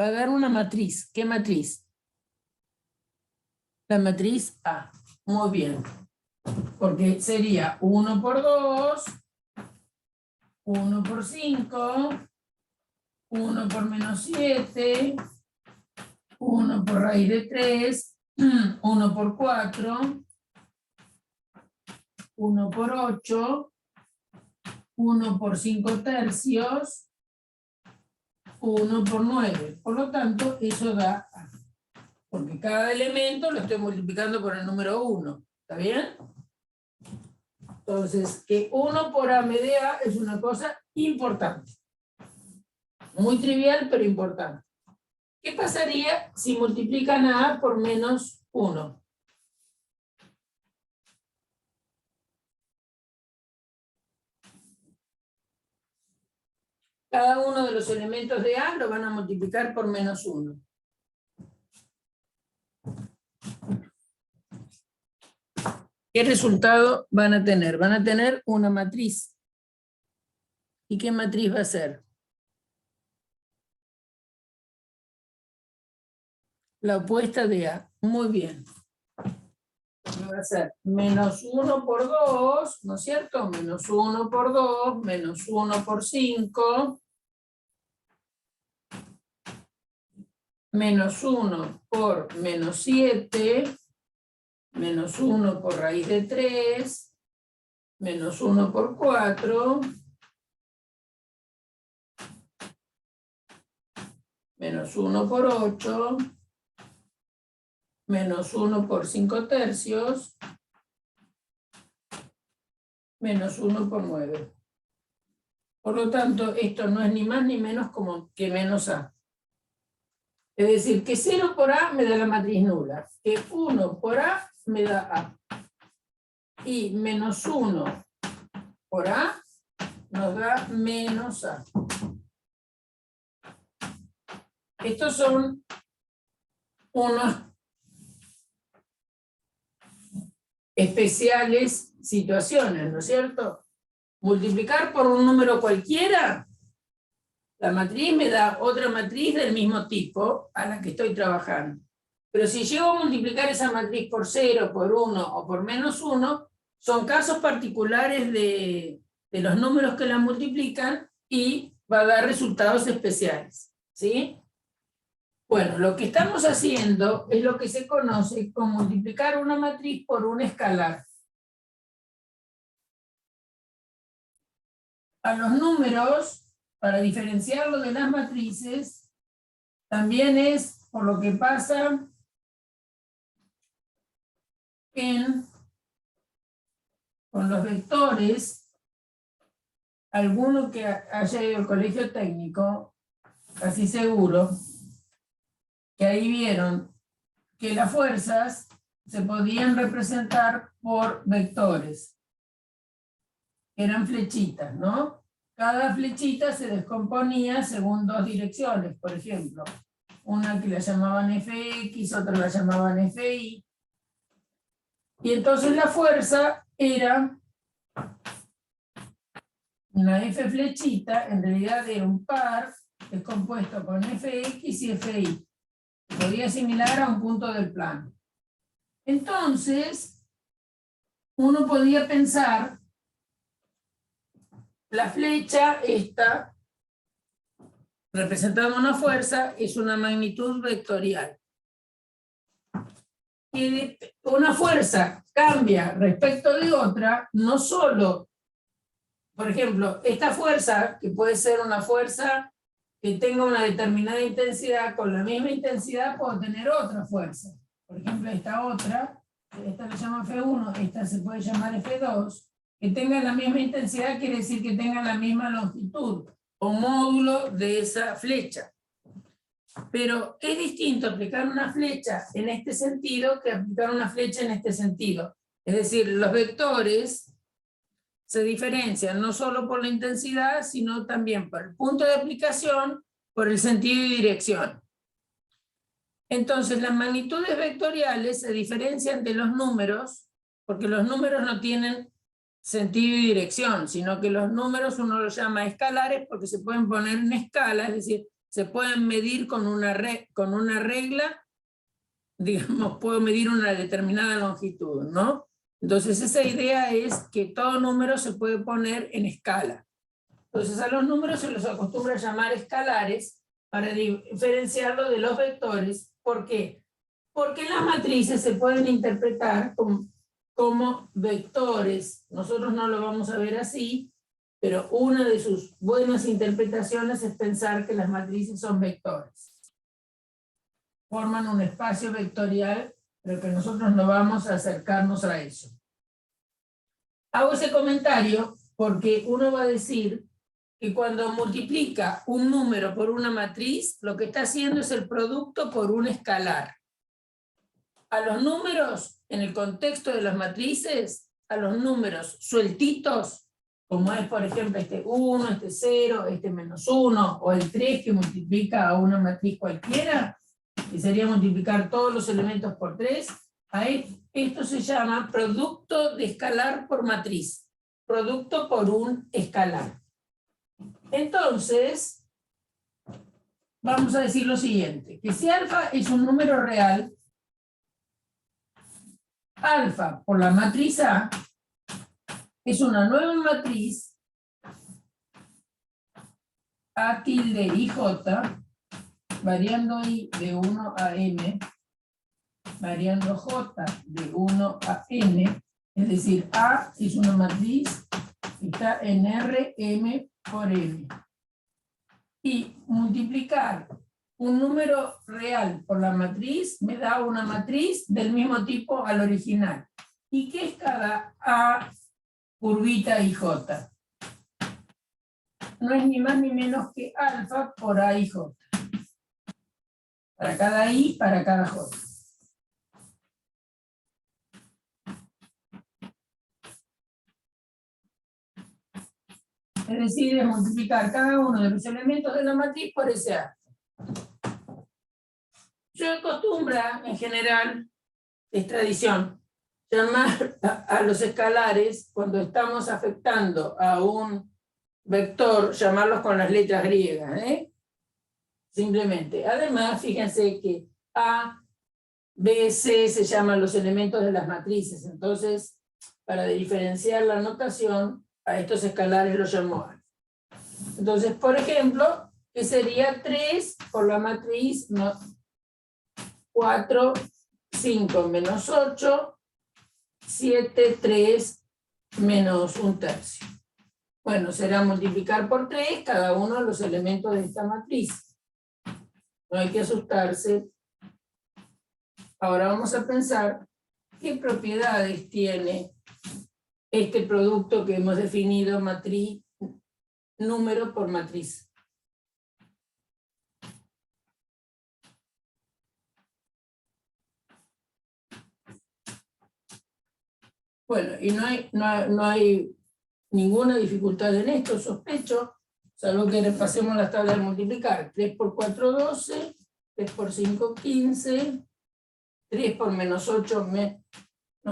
Va a dar una matriz. ¿Qué matriz? La matriz A. Muy bien. Porque sería 1 por 2, 1 por 5, 1 por menos 7, 1 por raíz de 3, 1 por 4, 1 por 8, 1 por 5 tercios, 1 por 9. Por lo tanto, eso da A. Porque cada elemento lo estoy multiplicando por el número 1. ¿Está bien? Entonces, que 1 por A me dé A es una cosa importante. Muy trivial, pero importante. ¿Qué pasaría si multiplican a A por menos 1? Cada uno de los elementos de A lo van a multiplicar por menos 1. ¿Qué resultado van a tener? Van a tener una matriz. ¿Y qué matriz va a ser? La opuesta de A. Muy bien. Va a ser menos 1 por 2, ¿no es cierto? Menos 1 por 2, menos 1 por 5, menos 1 por menos 7, menos 1 por raíz de 3, menos 1 por 4, menos 1 por 8, menos 1 por 5 tercios, menos 1 por 9. Por lo tanto, esto no es ni más ni menos como que menos A. Es decir, que 0 por A me da la matriz nula, que 1 por A me da A. Y menos 1 por A nos da menos A. Estos son unos especiales situaciones, ¿no es cierto? Multiplicar por un número cualquiera, la matriz me da otra matriz del mismo tipo a la que estoy trabajando. Pero si llego a multiplicar esa matriz por 0, por 1 o por menos 1, son casos particulares de los números que la multiplican y va a dar resultados especiales, ¿sí? Bueno, lo que estamos haciendo es lo que se conoce como multiplicar una matriz por un escalar. A los números, para diferenciarlo de las matrices, también es por lo que pasa con los vectores. Alguno que haya ido al colegio técnico, casi seguro, que ahí vieron que las fuerzas se podían representar por vectores. Eran flechitas, ¿no? Cada flechita se descomponía según dos direcciones, por ejemplo. Una que la llamaban Fx, otra la llamaban Fi. Y entonces la fuerza era una F flechita, en realidad era un par, descompuesto con Fx y Fi. Podía asimilar a un punto del plano. Entonces, uno podía pensar, la flecha esta, representando una fuerza, es una magnitud vectorial. Y una fuerza cambia respecto de otra, no solo, por ejemplo, esta fuerza, que puede ser una fuerza que tenga una determinada intensidad, con la misma intensidad puedo tener otra fuerza. Por ejemplo, esta otra, esta la llama F1, esta se puede llamar F2, que tenga la misma intensidad quiere decir que tenga la misma longitud o módulo de esa flecha. Pero es distinto aplicar una flecha en este sentido que aplicar una flecha en este sentido. Es decir, los vectores se diferencian no solo por la intensidad, sino también por el punto de aplicación, por el sentido y dirección. Entonces, las magnitudes vectoriales se diferencian de los números, porque los números no tienen sentido y dirección, sino que los números uno los llama escalares porque se pueden poner en escala, es decir, se pueden medir con una regla, digamos, puedo medir una determinada longitud, ¿no? Entonces esa idea es que todo número se puede poner en escala. Entonces a los números se los acostumbra a llamar escalares para diferenciarlo de los vectores. ¿Por qué? Porque las matrices se pueden interpretar como vectores. Nosotros no lo vamos a ver así, pero una de sus buenas interpretaciones es pensar que las matrices son vectores. Forman un espacio vectorial, pero que nosotros no vamos a acercarnos a eso. Hago ese comentario porque uno va a decir que cuando multiplica un número por una matriz, lo que está haciendo es el producto por un escalar. A los números, en el contexto de las matrices, a los números sueltitos, como es por ejemplo este 1, este 0, este menos 1, o el 3 que multiplica a una matriz cualquiera, que sería multiplicar todos los elementos por 3, esto se llama producto de escalar por matriz, producto por un escalar. Entonces, vamos a decir lo siguiente, que si alfa es un número real, alfa por la matriz A es una nueva matriz A tilde i j, variando i de 1 a m, variando j de 1 a n, es decir, A es una matriz que está en R, M por n. Y multiplicar un número real por la matriz me da una matriz del mismo tipo al original. ¿Y qué es cada A curvita IJ. No es ni más ni menos que alfa por A y J. Para cada I, para cada J. Es decir, es multiplicar cada uno de los elementos de la matriz por ese A. Yo acostumbro, en general, es tradición, llamar a los escalares, cuando estamos afectando a un vector, llamarlos con las letras griegas, simplemente. Además, fíjense que A, B, C se llaman los elementos de las matrices, entonces, para diferenciar la notación, a estos escalares los llamo A. Entonces, por ejemplo, que sería 3 por la matriz 4, 5 menos 8, 7, 3 menos 1/3. Bueno, será multiplicar por 3 cada uno de los elementos de esta matriz. No hay que asustarse. Ahora vamos a pensar qué propiedades tiene este producto que hemos definido matriz, número por matriz. Bueno, y no hay ninguna dificultad en esto, sospecho, salvo que repasemos las tablas de multiplicar. 3 por 4, 12, 3 por 5, 15, 3 por menos 8, menos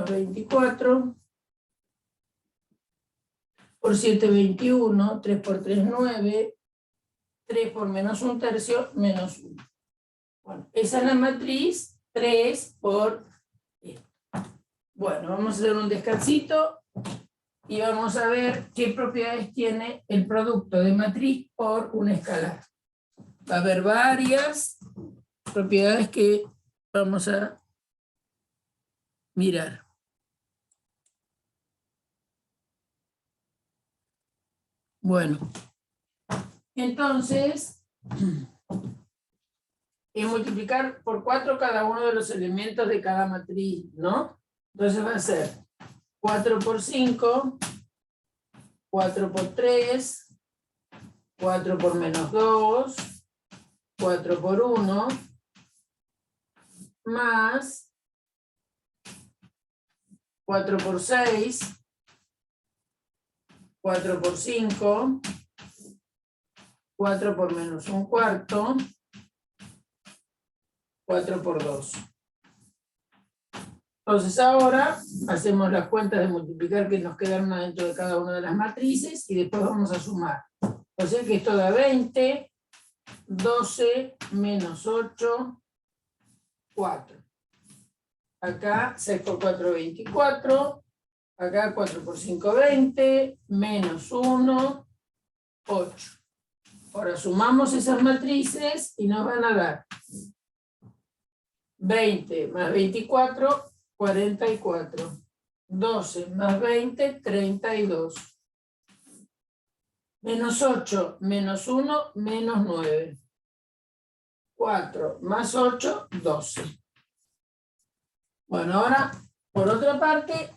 24, por 7, 21, 3 por 3, 9, 3 por menos 1/3, menos 1. Bueno, esa es la matriz 3 por esto. Bueno, vamos a hacer un descansito y vamos a ver qué propiedades tiene el producto de matriz por un escalar. Va a haber varias propiedades que vamos a mirar. Bueno, entonces, y multiplicar por 4 cada uno de los elementos de cada matriz, ¿no? Entonces va a ser 4 por 5, 4 por 3, 4 por menos 2, 4 por 1, más 4 por 6, 4 por 5, 4 por menos 1/4, 4 por 2. Entonces ahora hacemos las cuentas de multiplicar que nos quedaron adentro de cada una de las matrices y después vamos a sumar. O sea que esto da 20, 12, menos 8, 4. Acá 6 por 4, 24. Acá 4 por 5, 20, menos 1, 8. Ahora sumamos esas matrices y nos van a dar 20 más 24, 44. 12 más 20, 32. Menos 8, menos 1, menos 9. 4 más 8, 12. Bueno, ahora, por otra parte,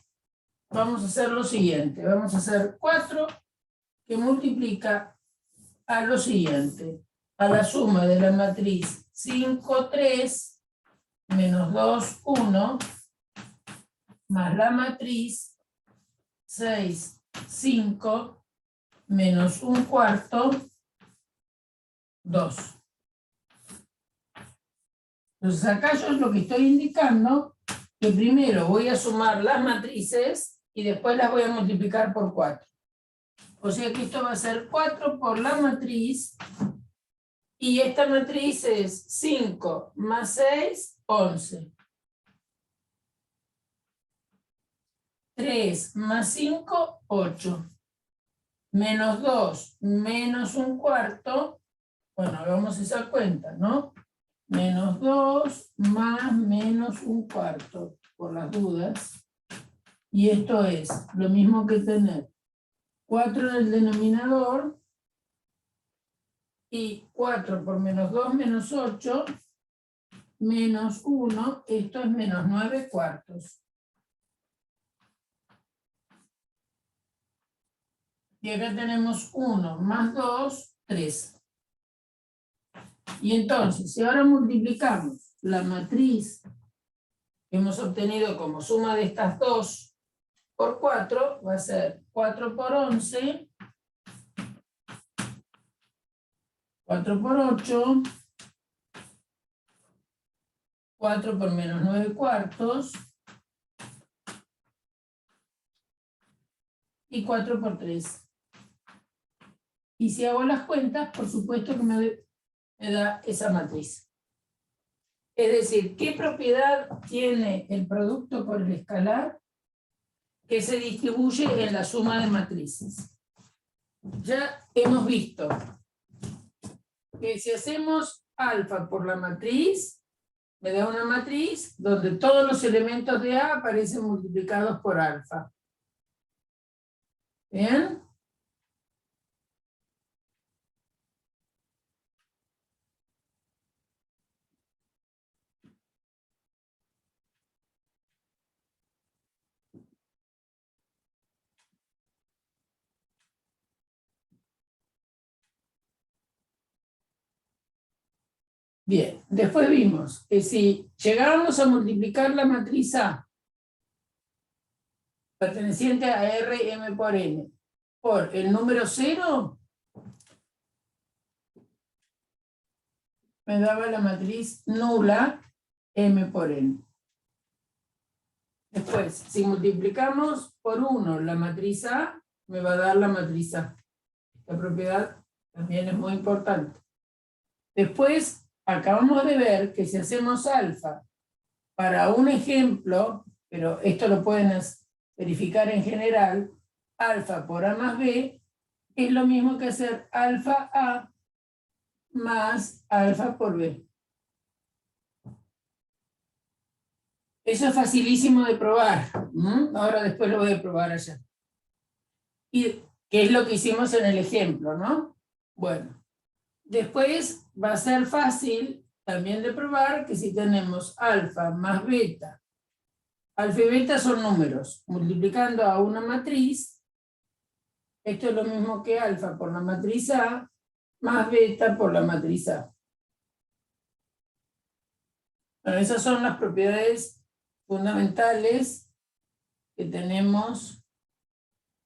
vamos a hacer lo siguiente. Vamos a hacer 4 que multiplica a lo siguiente. A la suma de la matriz 5, 3, menos 2, 1, más la matriz 6, 5, menos 1/4, 2. Entonces acá yo lo que estoy indicando, que primero voy a sumar las matrices y después las voy a multiplicar por 4. O sea que esto va a ser 4 por la matriz, y esta matriz es 5 más 6, 11. 3 más 5, 8. Menos 2, menos 1/4. Bueno, hagamos esa cuenta, ¿no? Menos 2 más menos 1/4, por las dudas. Y esto es lo mismo que tener 4 en el denominador, y 4 por menos 2 menos 8, menos 1, esto es menos 9/4. Y acá tenemos 1 más 2, 3. Y entonces, si ahora multiplicamos la matriz que hemos obtenido como suma de estas dos por 4, va a ser 4 por 11, 4 por 8, 4 por menos 9 cuartos, y 4 por 3. Y si hago las cuentas, por supuesto que me da esa matriz. Es decir, ¿qué propiedad tiene el producto por el escalar que se distribuye en la suma de matrices? Ya hemos visto que si hacemos alfa por la matriz, me da una matriz donde todos los elementos de A aparecen multiplicados por alfa. ¿Bien? Bien, después vimos que si llegábamos a multiplicar la matriz A perteneciente a R M por N por el número 0, me daba la matriz nula M por N. Después, si multiplicamos por 1 la matriz A, me va a dar la matriz A. La propiedad también es muy importante. Después, acabamos de ver que si hacemos alfa para un ejemplo, pero esto lo pueden verificar en general, alfa por A más B es lo mismo que hacer alfa A más alfa por B. Eso es facilísimo de probar. Ahora después lo voy a probar allá. Y qué es lo que hicimos en el ejemplo, ¿no? Bueno, después va a ser fácil también de probar que si tenemos alfa más beta, alfa y beta son números, multiplicando a una matriz, esto es lo mismo que alfa por la matriz A más beta por la matriz A. Bueno, esas son las propiedades fundamentales que tenemos.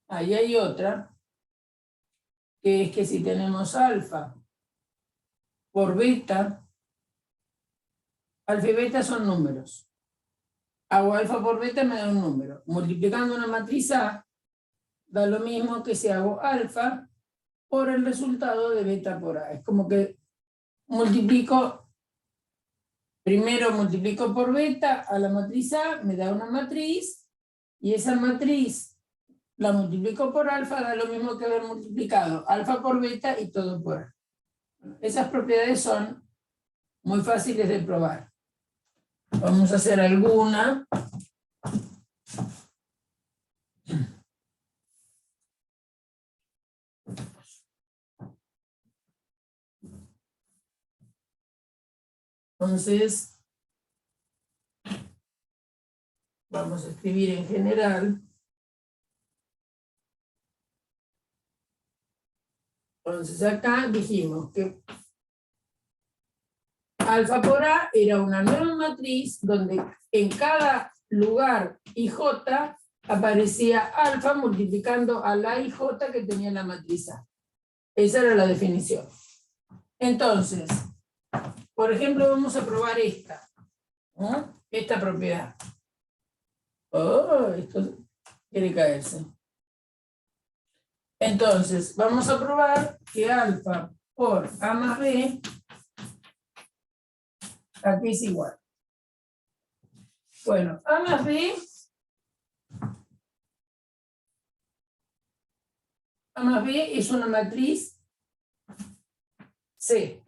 Ahí hay otra, que es que si tenemos alfa por beta, alfa y beta son números. Hago alfa por beta, me da un número. Multiplicando una matriz A, da lo mismo que si hago alfa por el resultado de beta por A. Es como que primero multiplico por beta a la matriz A, me da una matriz, y esa matriz la multiplico por alfa, da lo mismo que haber multiplicado alfa por beta y todo por A. Esas propiedades son muy fáciles de probar. Vamos a hacer alguna. Entonces, vamos a escribir en general. Entonces acá dijimos que alfa por A era una nueva matriz donde en cada lugar IJ aparecía alfa multiplicando a la IJ que tenía la matriz A. Esa era la definición. Entonces, por ejemplo, vamos a probar esta, ¿no? Esta propiedad. Oh, esto quiere caerse. Entonces, vamos a probar que alfa por A más B aquí es igual. Bueno, A más B es una matriz C.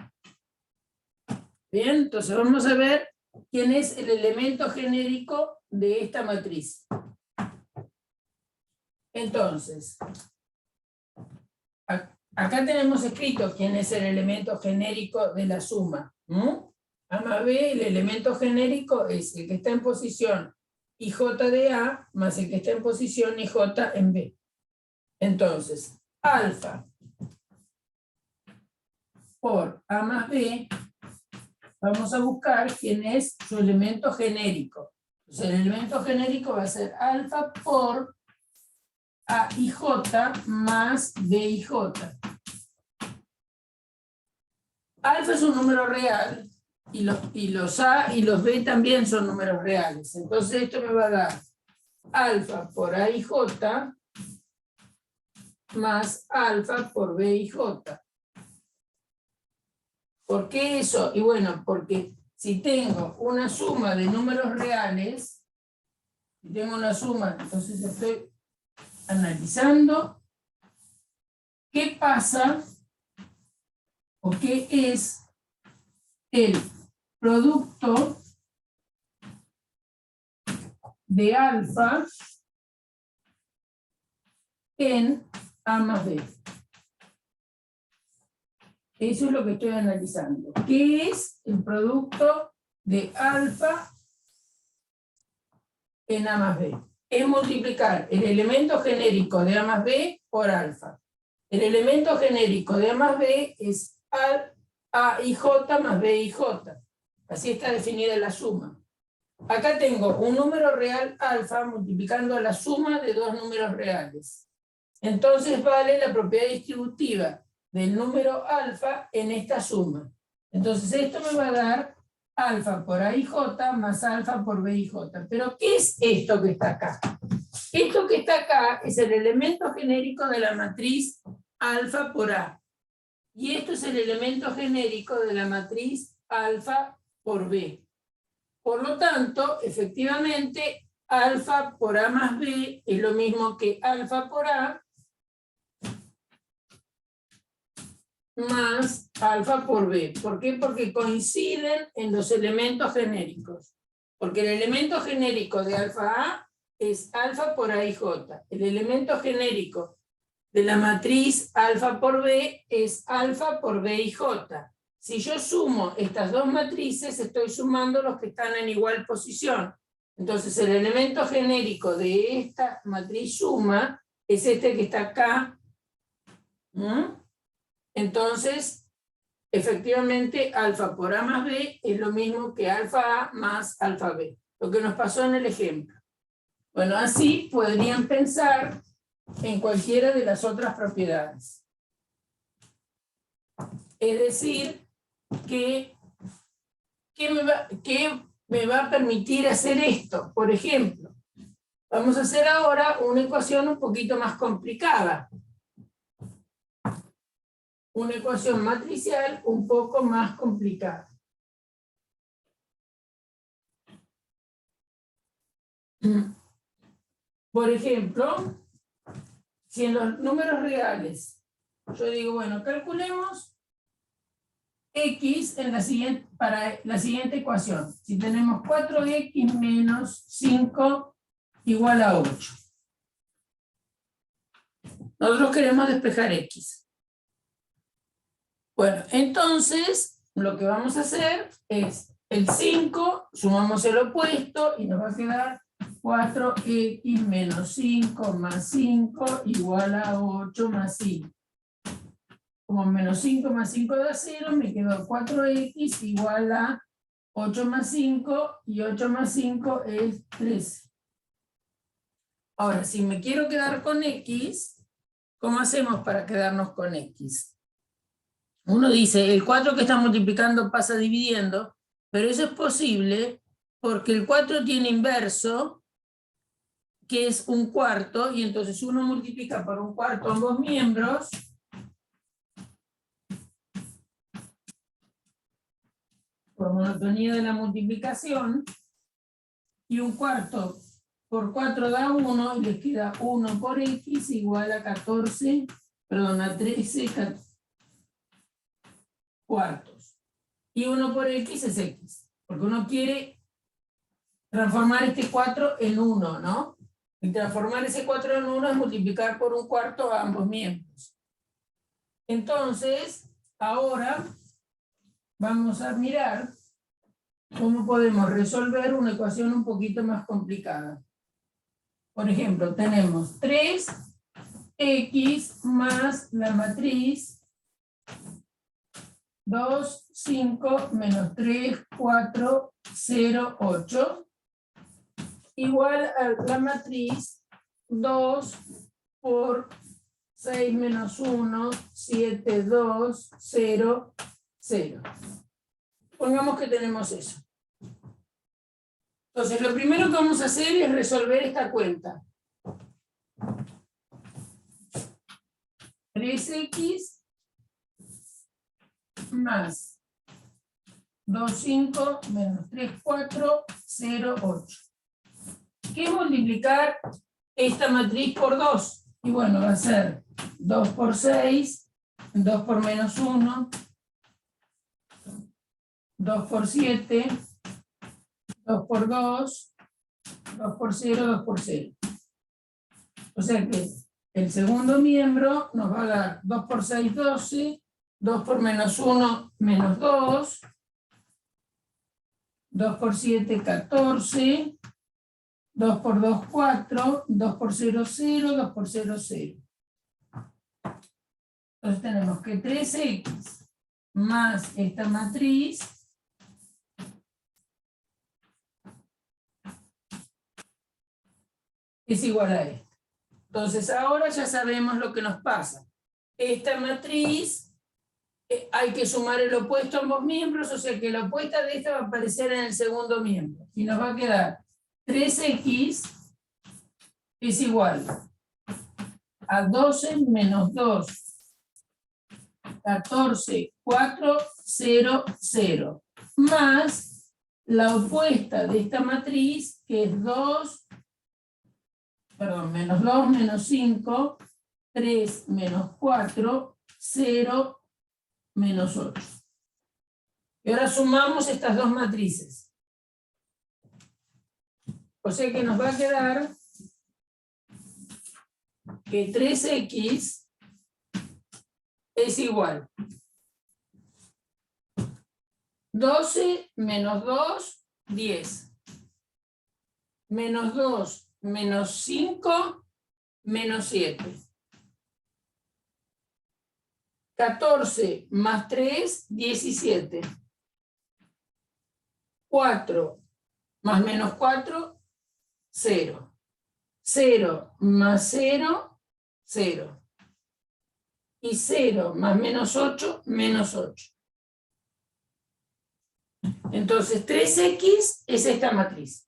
Bien, entonces vamos a ver quién es el elemento genérico de esta matriz. Entonces, acá tenemos escrito quién es el elemento genérico de la suma. A más B, el elemento genérico es el que está en posición IJ de A más el que está en posición IJ en B. Entonces, alfa por A más B, vamos a buscar quién es su elemento genérico. Entonces, el elemento genérico va a ser alfa por A y J más B y J. Alfa es un número real y los A y los B también son números reales. Entonces esto me va a dar alfa por A y J más alfa por B y J. ¿Por qué eso? Y bueno, porque si tengo una suma de números reales, si tengo una suma, entonces estoy analizando qué pasa o qué es el producto de alfa en A más B. Eso es lo que estoy analizando. ¿Qué es el producto de alfa en A más B? Es multiplicar el elemento genérico de A más B por alfa. El elemento genérico de A más B es A y J más B y J. Así está definida la suma. Acá tengo un número real alfa multiplicando la suma de dos números reales. Entonces vale la propiedad distributiva del número alfa en esta suma. Entonces esto me va a dar alfa por A y J más alfa por B y J. Pero ¿qué es esto que está acá? Esto que está acá es el elemento genérico de la matriz alfa por A. Y esto es el elemento genérico de la matriz alfa por B. Por lo tanto, efectivamente, alfa por A más B es lo mismo que alfa por A más alfa por B. ¿Por qué? Porque coinciden en los elementos genéricos. Porque el elemento genérico de alfa A es alfa por A y J. El elemento genérico de la matriz alfa por B es alfa por B y J. Si yo sumo estas dos matrices, estoy sumando los que están en igual posición. Entonces el elemento genérico de esta matriz suma es este que está acá. Entonces, efectivamente, alfa por A más B es lo mismo que alfa A más alfa B. Lo que nos pasó en el ejemplo. Bueno, así podrían pensar en cualquiera de las otras propiedades. Es decir, ¿qué me va a permitir hacer esto? Por ejemplo, vamos a hacer ahora una ecuación un poquito más complicada. Una ecuación matricial un poco más complicada. Por ejemplo, si en los números reales yo digo, bueno, calculemos x en para la siguiente ecuación. Si tenemos 4x menos 5 igual a 8. Nosotros queremos despejar x. Bueno, entonces lo que vamos a hacer es el 5, sumamos el opuesto y nos va a quedar 4x menos 5 más 5 igual a 8 más 5. Como menos 5 más 5 da 0, me quedó 4x igual a 8 más 5, y 8 más 5 es 13. Ahora, si me quiero quedar con x, ¿cómo hacemos para quedarnos con x? Uno dice, el 4 que está multiplicando pasa dividiendo, pero eso es posible porque el 4 tiene inverso, que es un cuarto, y entonces uno multiplica por un cuarto ambos miembros, por monotonía de la multiplicación, y un cuarto por 4 da 1, y les queda 1 por x igual a 13 cuartos. Y 1 por x es x, porque uno quiere transformar este 4 en 1, ¿no? Y transformar ese 4 en 1 es multiplicar por un cuarto a ambos miembros. Entonces, ahora vamos a mirar cómo podemos resolver una ecuación un poquito más complicada. Por ejemplo, tenemos 3x X más la matriz 2, 5, menos 3, 4, 0, 8, igual a la matriz 2 por 6 menos 1, 7, 2, 0, 0. Pongamos que tenemos eso. Entonces, lo primero que vamos a hacer es resolver esta cuenta. 3x más 2, 5 menos 3, 4, 0, 8. ¿Qué es multiplicar esta matriz por 2? Y bueno, va a ser 2 por 6, 2 por menos 1, 2 por 7, 2 por 2, 2 por 0, 2 por 0. O sea que el segundo miembro nos va a dar 2 por 6, 12, 2 por menos 1, menos 2, 2 por 7, 14, 2 por 2, 4, 2 por 0, 0, 2 por 0, 0. Entonces tenemos que 3x más esta matriz es igual a esto. Entonces ahora ya sabemos lo que nos pasa. Esta matriz hay que sumar el opuesto a ambos miembros, o sea que la opuesta de esta va a aparecer en el segundo miembro. Y nos va a quedar 3x es igual a 12 menos 2, 14, 4, 0, 0, más la opuesta de esta matriz, que es menos 2, menos 5, 3, menos 4, 0, menos 8. Y ahora sumamos estas dos matrices. O sea que nos va a quedar que 3x es igual 12 menos 2, 10. Menos 2, menos 5, menos 7. 14 más 3, 17. 4 más menos 4, 0. 0 más 0, 0. Y 0 más menos 8, menos 8. Entonces 3x es esta matriz.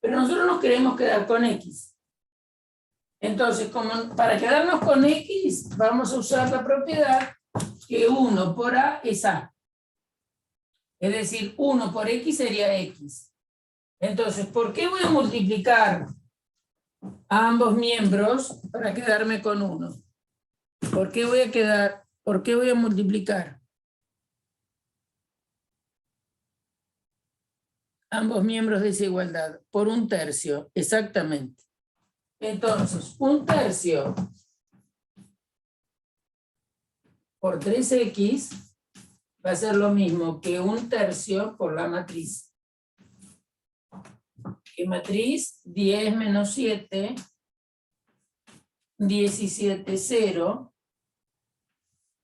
Pero nosotros nos queremos quedar con x. Entonces, para quedarnos con x, vamos a usar la propiedad que 1 por a es a. Es decir, 1 por x sería x. Entonces, ¿por qué voy a multiplicar a ambos miembros para quedarme con 1? ¿Por qué voy a multiplicar ambos miembros de esa igualdad? Por 1/3, exactamente. Entonces, 1/3 por 3x va a ser lo mismo que 1/3 por la matriz. ¿Qué matriz? 10 menos 7, 17, 0,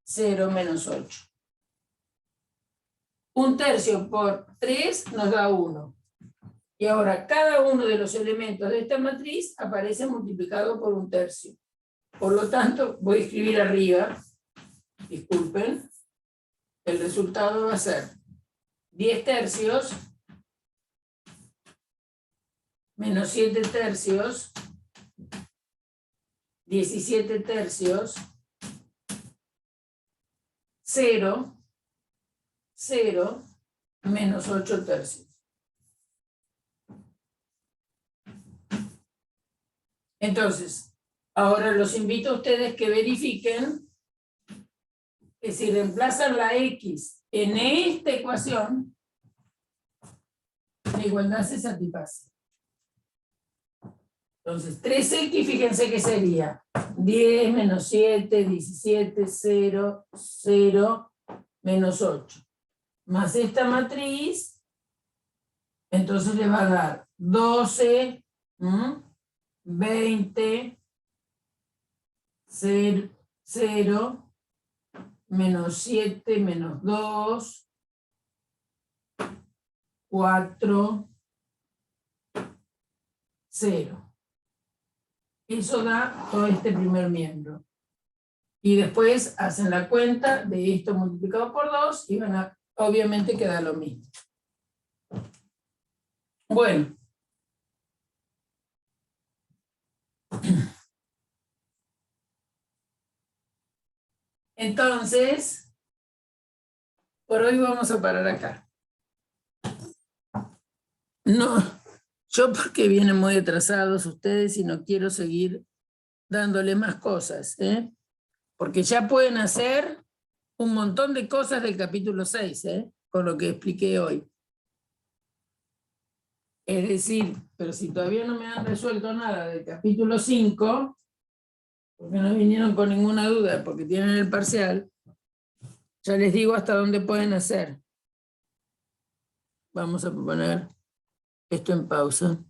0 menos 8. 1/3 por 3 nos da 1. Y ahora cada uno de los elementos de esta matriz aparece multiplicado por 1/3. Por lo tanto, voy a escribir arriba, disculpen, el resultado va a ser 10/3 menos 7/3, 17/3, 0, 0, menos 8/3. Entonces, ahora los invito a ustedes que verifiquen que si reemplazan la x en esta ecuación, la igualdad se satisface. Entonces, 3x, fíjense que sería 10 menos 7, 17, 0, 0, menos 8. Más esta matriz, entonces le va a dar 12, 20, 0, menos 7, menos 2, 4, 0. Eso da todo este primer miembro. Y después hacen la cuenta de esto multiplicado por 2 y van a, obviamente queda lo mismo. Bueno. Entonces, por hoy vamos a parar acá. No, yo porque vienen muy atrasados ustedes y no quiero seguir dándole más cosas, ¿eh? Porque ya pueden hacer un montón de cosas del capítulo 6, ¿eh? Con lo que expliqué hoy. Es decir, pero si todavía no me han resuelto nada del capítulo 5, porque no vinieron con ninguna duda, porque tienen el parcial, ya les digo hasta dónde pueden hacer. Vamos a poner esto en pausa.